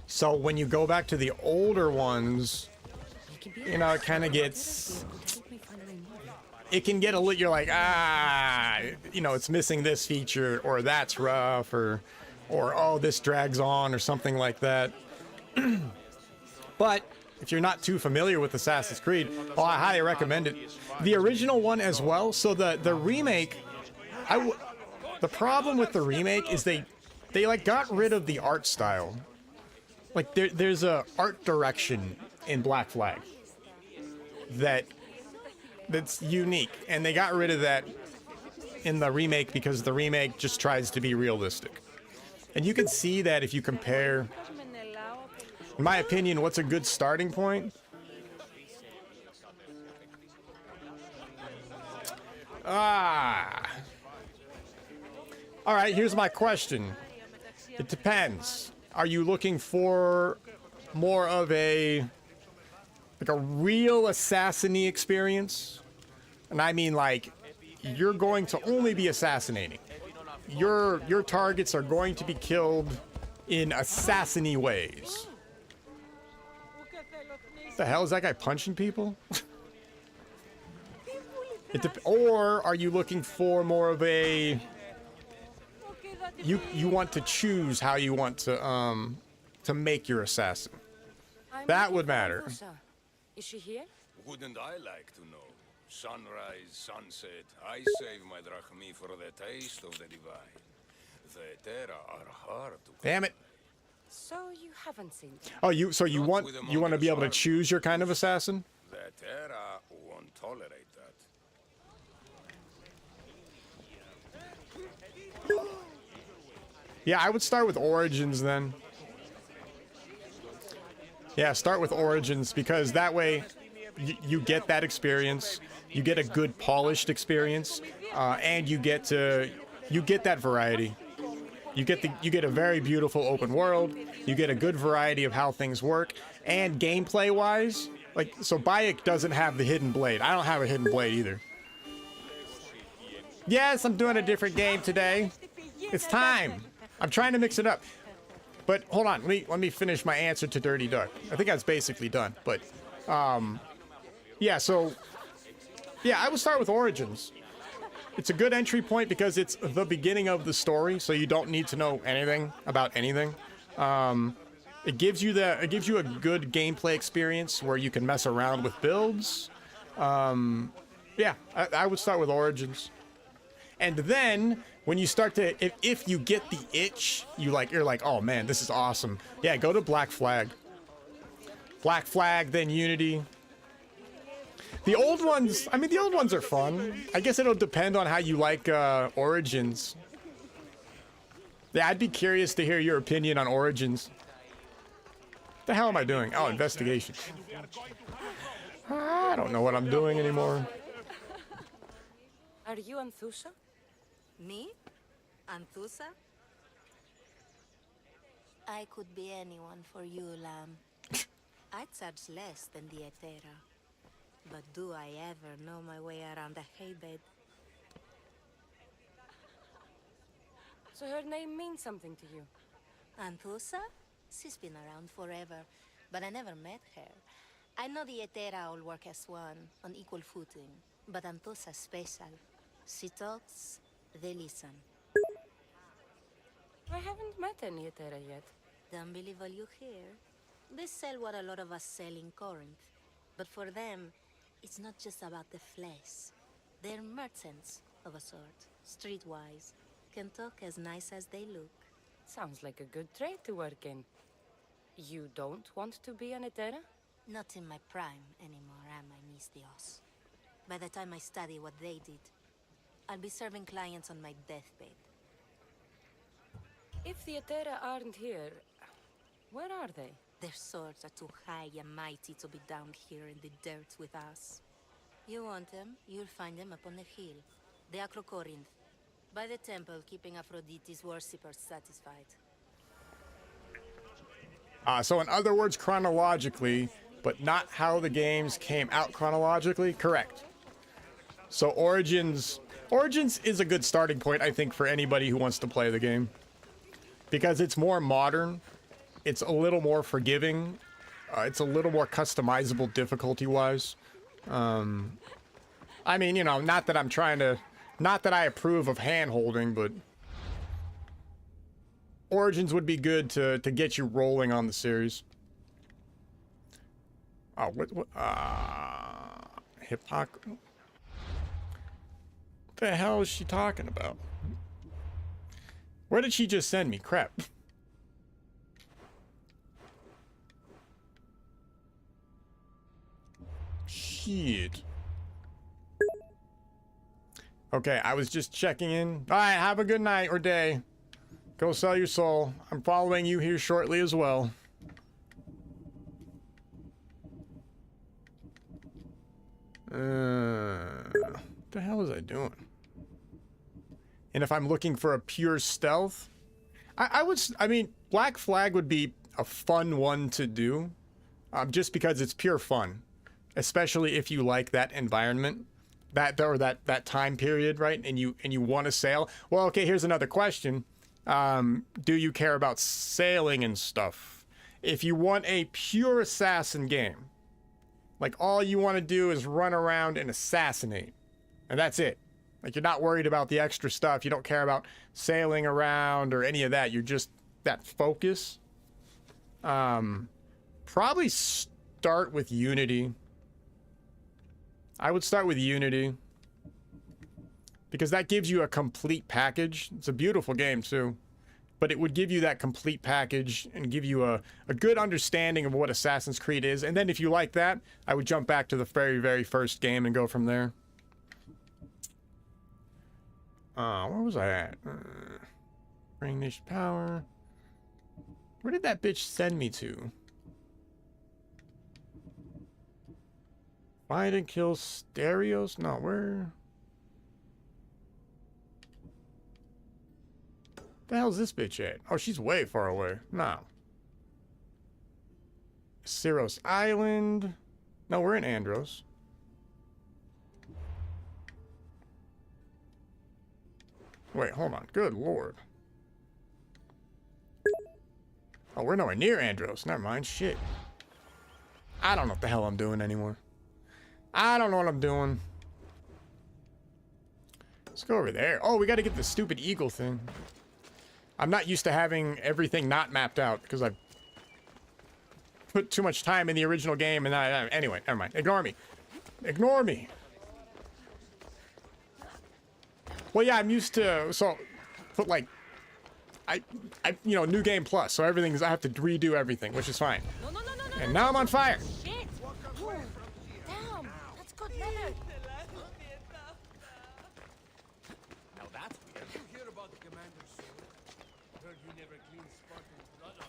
So when you go back to the older ones, you know, it kind of gets, it can get a little, you're like, you know, it's missing this feature, or that's rough, or oh, this drags on, or something like that. But if you're not too familiar with Assassin's Creed, oh, I highly recommend it. The original one as well. So the remake, the problem with the remake is they like got rid of the art style. Like there's a art direction in Black Flag that's unique, and they got rid of that in the remake because the remake just tries to be realistic. And you can see that if you compare, in my opinion, what's a good starting point? All right, here's my question. It depends. Are you looking for more of a real assassin-y experience, and I mean like you're going to only be assassinating. Your targets are going to be killed in assassin-y ways. What the hell is that guy punching people? Or are you looking for more of a you want to choose how you want to make your assassin? That would matter. Is she here? Wouldn't I like to know? Sunrise, sunset, I save my drachmi for the taste of the divine. The Terra are hard to Damn it. So you haven't seen them. Oh, you want to be able to choose your kind of assassin? The Terra won't tolerate that. Yeah, I would start with Origins then. Yeah, start with Origins because that way you get that experience, you get a good polished experience, and you get that variety. You get a very beautiful open world. You get a good variety of how things work, and gameplay wise, like so Bayek doesn't have the hidden blade. I don't have a hidden blade either. Yes, I'm doing a different game today. It's time. I'm trying to mix it up. But hold on, let me finish my answer to Dirty Duck. I think that's basically done. But yeah, so yeah, I would start with Origins. It's a good entry point because it's the beginning of the story, so you don't need to know anything about anything. It gives you a good gameplay experience where you can mess around with builds. Yeah, I would start with Origins. And then when you start to, if you get the itch, you're like, oh man, this is awesome. Yeah, go to Black Flag. Black Flag, then Unity. The old ones, I mean, the old ones are fun. I guess it'll depend on how you like Origins. Yeah, I'd be curious to hear your opinion on Origins. What the hell am I doing? Oh, investigation. I don't know what I'm doing anymore. Are you Anthusa? Me? Anthusa? I could be anyone for you, Lamb. I charge less than the Etera. But do I ever know my way around a haybed? So her name means something to you? Anthusa? She's been around forever, but I never met her. I know the Etera all work as one, on equal footing. But Anthusa's special. She talks, they listen. I haven't met any Etera yet. Don't believe all you hear. They sell what a lot of us sell in Corinth. But for them, it's not just about the flesh. They're merchants, of a sort, streetwise. Can talk as nice as they look. Sounds like a good trade to work in. You don't want to be an Etera? Not in my prime anymore, am I, Miss Dios? By the time I study what they did, I'll be serving clients on my deathbed. If the Etera aren't here, where are they? Their swords are too high and mighty to be down here in the dirt with us. You want them, you'll find them up on the hill. The Acrocorinth. By the temple, keeping Aphrodite's worshippers satisfied. So in other words, chronologically, but not how the games came out chronologically? Correct. So Origins is a good starting point, I think, for anybody who wants to play the game. Because it's more modern, it's a little more forgiving, it's a little more customizable difficulty-wise. I mean, you know, not that I approve of hand-holding, but Origins would be good to get you rolling on the series. Oh, what hypocrisy? What the hell is she talking about? Where did she just send me? Crap. Shit. Okay, I was just checking in. Alright, have a good night or day. Go sell your soul. I'm following you here shortly as well. What the hell was I doing? And if I'm looking for a pure stealth, I mean, Black Flag would be a fun one to do, just because it's pure fun, especially if you like that environment, that time period, right? And you want to sail. Well, okay, here's another question. Do you care about sailing and stuff? If you want a pure assassin game, like all you want to do is run around and assassinate, and that's it. Like you're not worried about the extra stuff. You don't care about sailing around or any of that. You're just that focus. Probably start with Unity. I would start with Unity because that gives you a complete package. It's a beautiful game too, but it would give you that complete package and give you a good understanding of what Assassin's Creed is. And then if you like that, I would jump back to the very, very first game and go from there. Where was I at? Bring this power. Where did that bitch send me to? Find and kill stereos? No, where? The hell's this bitch at? Oh, she's way far away. No. Syros Island. No, we're in Andros. Wait, hold on. Good lord. Oh, we're nowhere near Andros. Never mind. Shit. I don't know what the hell I'm doing anymore. I don't know what I'm doing. Let's go over there. Oh, we got to get the stupid eagle thing. I'm not used to having everything not mapped out because I've put too much time in the original game. And anyway, never mind. Ignore me. Ignore me. Well, yeah, I'm used to, so, put like, you know, new game plus, so everything's, I have to redo everything, which is fine. No. And now I'm on fire. Shit! Oh, damn, that's good leather. Now that's weird. Did you hear about the commander's sword? Heard you never clean Spartan's blood up.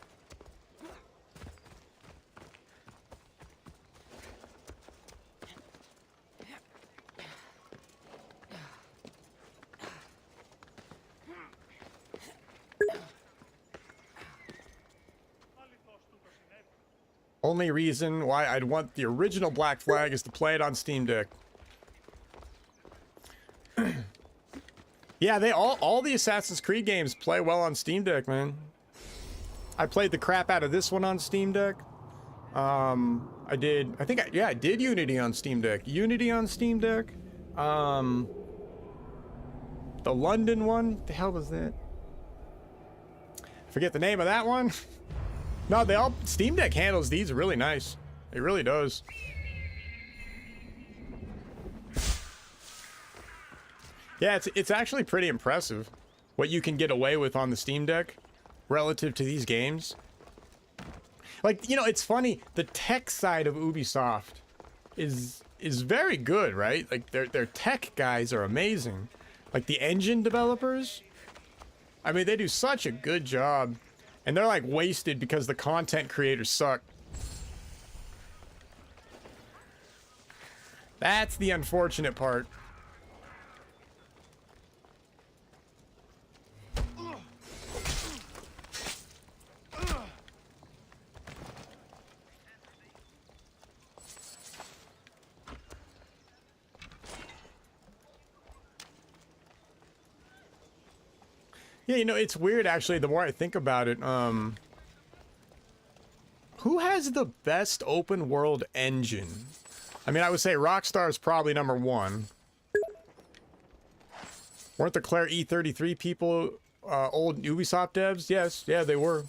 Only reason why I'd want the original Black Flag is to play it on Steam Deck. Yeah, all the Assassin's Creed games play well on Steam Deck, man. I played the crap out of this one on Steam Deck. I did Unity on Steam Deck. Unity on Steam Deck. The London one, what the hell was that? Forget the name of that one. No, Steam Deck handles these really nice. It really does. Yeah, it's actually pretty impressive what you can get away with on the Steam Deck relative to these games. Like, you know, it's funny, the tech side of Ubisoft is very good, right? Like their tech guys are amazing. Like the engine developers, I mean, they do such a good job. And they're like wasted because the content creators suck. That's the unfortunate part. Yeah, you know, it's weird actually, the more I think about it. Who has the best open world engine? I mean, I would say Rockstar is probably number one. Weren't the Claire E33 people old Ubisoft devs? Yes, yeah, they were.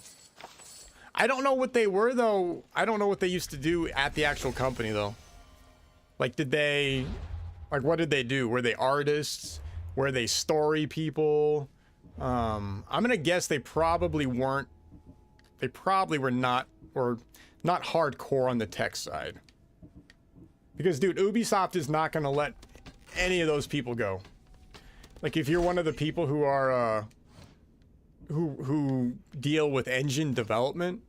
I don't know what they were though. I don't know what they used to do at the actual company though. Like, what did they do? Were they artists? Were they story people? I'm gonna guess they probably weren't. They probably were not, or not hardcore on the tech side. Because, dude, Ubisoft is not gonna let any of those people go. Like, if you're one of the people who are, who deal with engine development,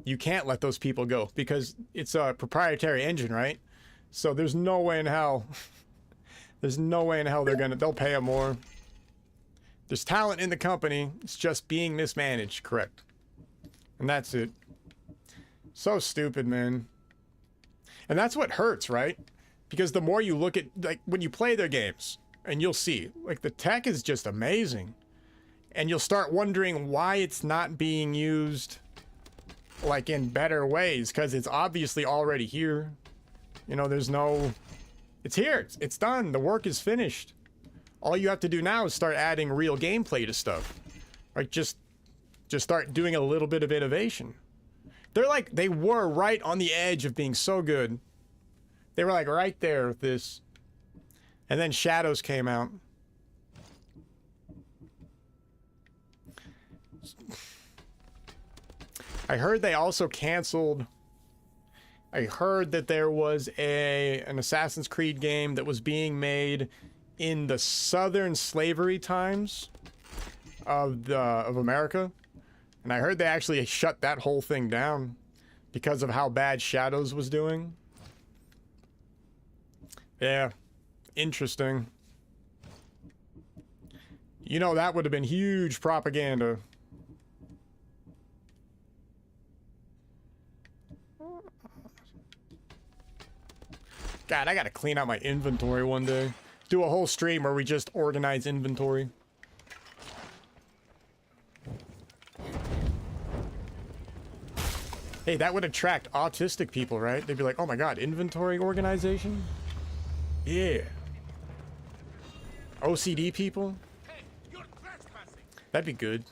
you can't let those people go because it's a proprietary engine, right? So there's no way in hell. There's no way in hell they'll pay them more. There's talent in the company. It's just being mismanaged, correct? And that's it. So stupid, man. And that's what hurts, right? Because the more you look at, like, when you play their games, and you'll see, like, the tech is just amazing. And you'll start wondering why it's not being used, like, in better ways, because it's obviously already here. You know, there's no... It's here. It's done. The work is finished. All you have to do now is start adding real gameplay to stuff. Like, just start doing a little bit of innovation. They're like, they were right on the edge of being so good. They were like right there with this. And then Shadows came out. I heard they also canceled. I heard that there was an Assassin's Creed game that was being made in the southern slavery times of America. And I heard they actually shut that whole thing down because of how bad Shadows was doing. Yeah, interesting. You know, that would have been huge propaganda. God, I gotta clean out my inventory one day. Do a whole stream where we just organize inventory. Hey, that would attract autistic people, right? They'd be like, oh my god, inventory organization? Yeah. OCD people? Hey, you're trespassing. That'd be good.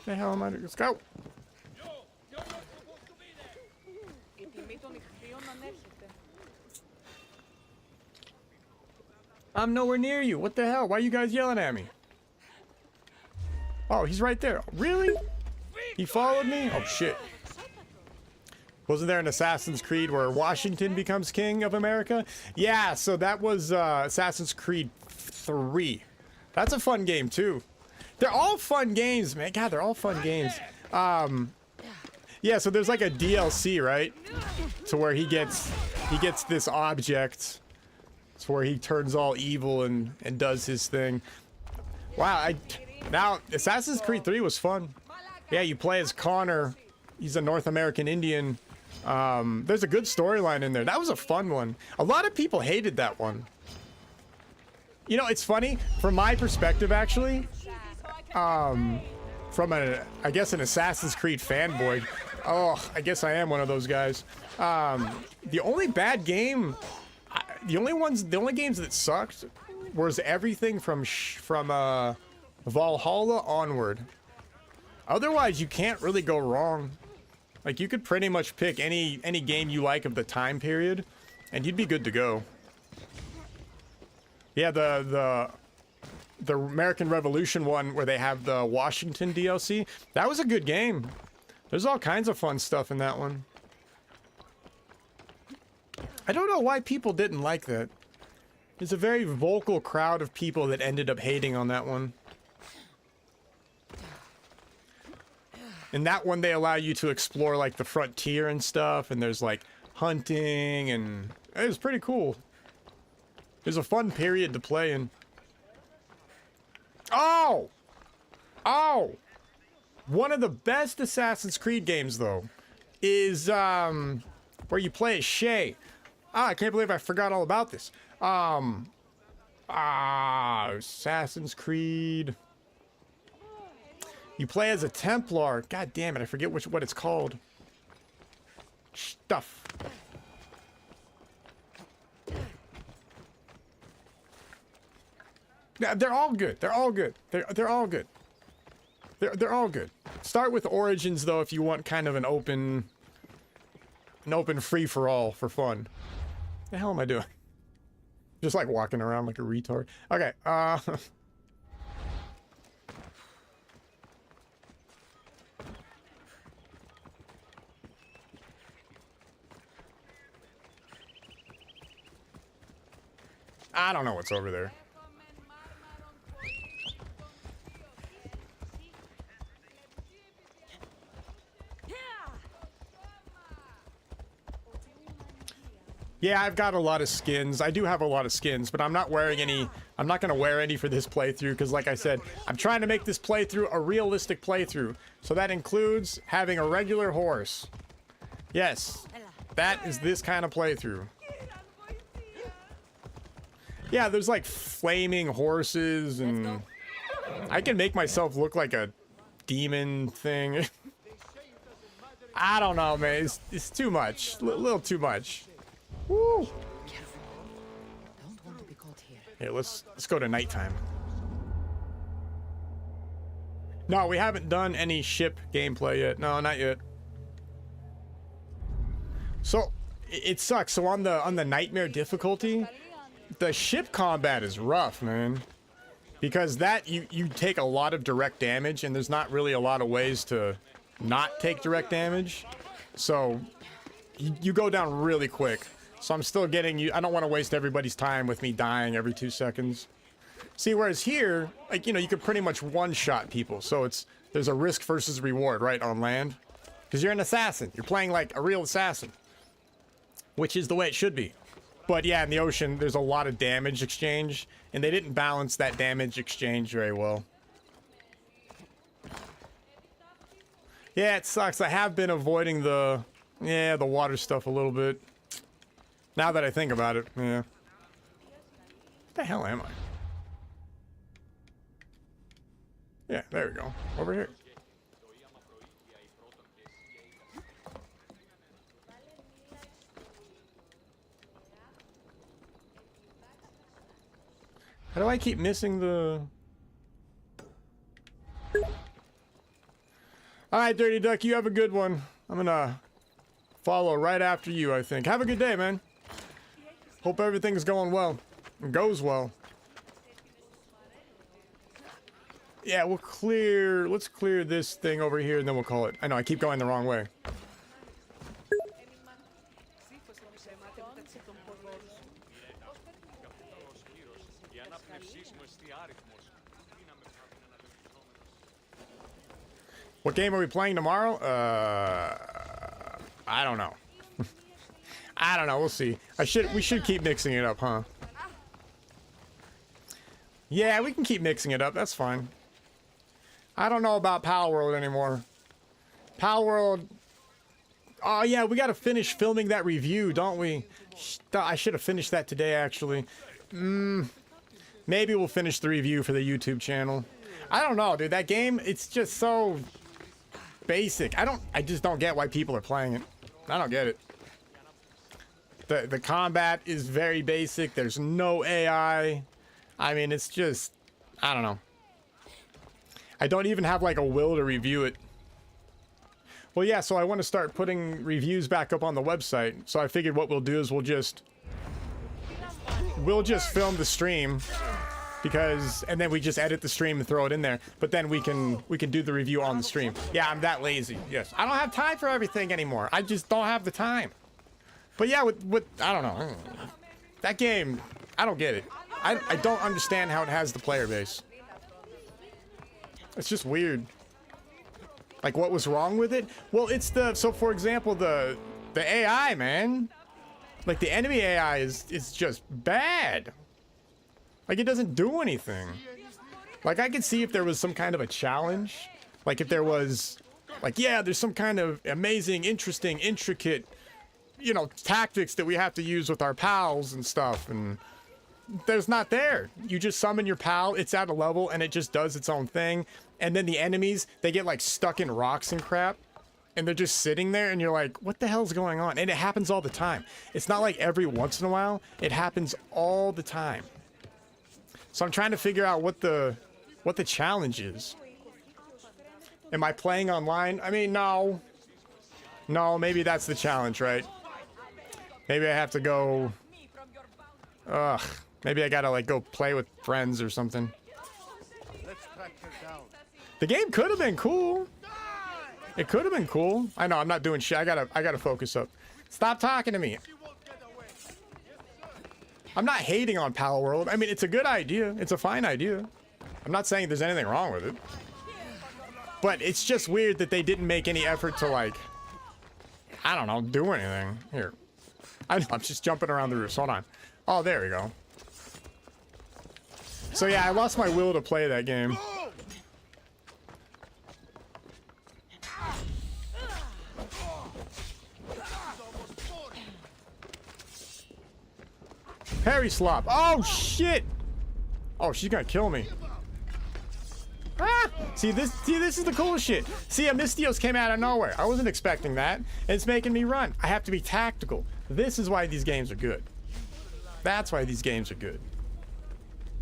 The hell am I doing? Let's go. You're not supposed to be there. I'm nowhere near you. What the hell? Why are you guys yelling at me? Oh, he's right there. Really? He followed me? Oh, shit. Wasn't there an Assassin's Creed where Washington becomes king of America? Yeah, so that was Assassin's Creed 3. That's a fun game, too. They're all fun games, man. God, they're all fun games. Yeah, so there's like a DLC, right? To where he gets this object. It's where he turns all evil and does his thing. Wow, now Assassin's Creed 3 was fun. Yeah, you play as Connor. He's a North American Indian. There's a good storyline in there. That was a fun one. A lot of people hated that one. You know, it's funny from my perspective, actually. From I guess an Assassin's Creed fanboy. Oh, I guess I am one of those guys. The only bad game, the only games that sucked was everything from Valhalla onward. Otherwise, you can't really go wrong. Like, you could pretty much pick any game you like of the time period, and you'd be good to go. Yeah, the American Revolution one where they have the Washington DLC, that was a good game. There's all kinds of fun stuff in that one. I don't know why people didn't like that. There's a very vocal crowd of people that ended up hating on that one. In that one, they allow you to explore, like, the frontier and stuff, and there's, like, hunting, and it was pretty cool. It was a fun period to play in. Oh! Oh! One of the best Assassin's Creed games, though, is, where you play as Shay. Ah, I can't believe I forgot all about this. Assassin's Creed. You play as a Templar. God damn it, I forget what it's called. Stuff. Yeah, they're all good. They're all good. They're all good. They're all good. Start with Origins though if you want kind of an open free-for-all for fun. The hell am I doing? Just like walking around like a retard. Okay, I don't know what's over there. Yeah, I've got a lot of skins. I do have a lot of skins, but I'm not wearing any I'm not going to wear any for this playthrough because, like I said, I'm trying to make this playthrough a realistic playthrough. So that includes having a regular horse. Yes, that is this kind of playthrough. Yeah, there's like flaming horses and I can make myself look like a demon thing. I don't know, man. It's too much. A little too much. Woo! Don't want to be caught here. Here, let's go to nighttime. No, we haven't done any ship gameplay yet. No, not yet. So it sucks. So on the nightmare difficulty, the ship combat is rough, man. Because that you take a lot of direct damage and there's not really a lot of ways to not take direct damage. So you go down really quick. So I'm still getting you. I don't want to waste everybody's time with me dying every 2 seconds. See, whereas here, like, you know, you could pretty much one-shot people. So there's a risk versus reward, right, on land. Because you're an assassin. You're playing like a real assassin. Which is the way it should be. But yeah, in the ocean, there's a lot of damage exchange. And they didn't balance that damage exchange very well. Yeah, it sucks. I have been avoiding the water stuff a little bit. Now that I think about it, yeah. What the hell am I? Yeah, there we go. Over here. How do I keep missing the... Alright, Dirty Duck, you have a good one. I'm gonna follow right after you, I think. Have a good day, man. Hope everything's going well. And goes well. Yeah, let's clear this thing over here and then we'll call it. I know, I keep going the wrong way. What game are we playing tomorrow? I don't know. I don't know, we'll see. We should keep mixing it up, huh? Yeah, we can keep mixing it up, that's fine. I don't know about Pal World anymore. Pal World... Oh yeah, we gotta finish filming that review, don't we? I should have finished that today, actually. Maybe we'll finish the review for the YouTube channel. I don't know, dude. That game, it's just so basic. I just don't get why people are playing it. I don't get it. The combat is very basic. There's no AI. I mean, it's just... I don't know. I don't even have, like, a will to review it. Well, yeah, so I want to start putting reviews back up on the website. So I figured what we'll do is we'll just film the stream. Because... And then we just edit the stream and throw it in there. But then we can do the review on the stream. Yeah, I'm that lazy. Yes. I don't have time for everything anymore. I just don't have the time. But yeah, with I don't know. That game, I don't get it. I don't understand how it has the player base. It's just weird. Like, what was wrong with it? Well, it's so for example, the AI, man. Like, the enemy AI is just bad. Like, it doesn't do anything. Like, I could see if there was some kind of a challenge. Like, if there was, like, yeah, there's some kind of amazing, interesting, intricate, you know, tactics that we have to use with our pals and stuff, and there's not there. You just summon your pal, it's at a level, and it just does its own thing, and then the enemies, they get, like, stuck in rocks and crap, and they're just sitting there, and you're like, what the hell's going on? And it happens all the time. It's not like every once in a while. It happens all the time. So I'm trying to figure out what the challenge is. Am I playing online? I mean, no. No, maybe that's the challenge, right? Maybe I have to go... Ugh. Maybe I gotta, like, go play with friends or something. The game could have been cool. It could have been cool. I know, I'm not doing shit. I gotta focus up. Stop talking to me. I'm not hating on Pal World. I mean, it's a good idea. It's a fine idea. I'm not saying there's anything wrong with it. But it's just weird that they didn't make any effort to, like... I don't know, do anything. Here. I know, I'm just jumping around the roofs. Hold on. Oh, there we go. So yeah, I lost my will to play that game. Harry slop. Oh shit! Oh, she's gonna kill me. Ah! See this is the cool shit. See, a Mystios came out of nowhere. I wasn't expecting that. And it's making me run. I have to be tactical. This is why these games are good. That's why these games are good.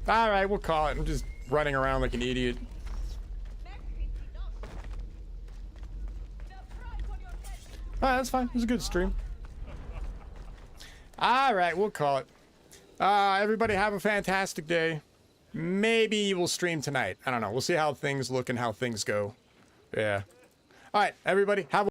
Alright, we'll call it. I'm just running around like an idiot. Alright, that's fine. It was a good stream. Alright, we'll call it. Everybody have a fantastic day. Maybe we'll stream tonight. I don't know. We'll see how things look and how things go. Yeah. Alright, everybody have a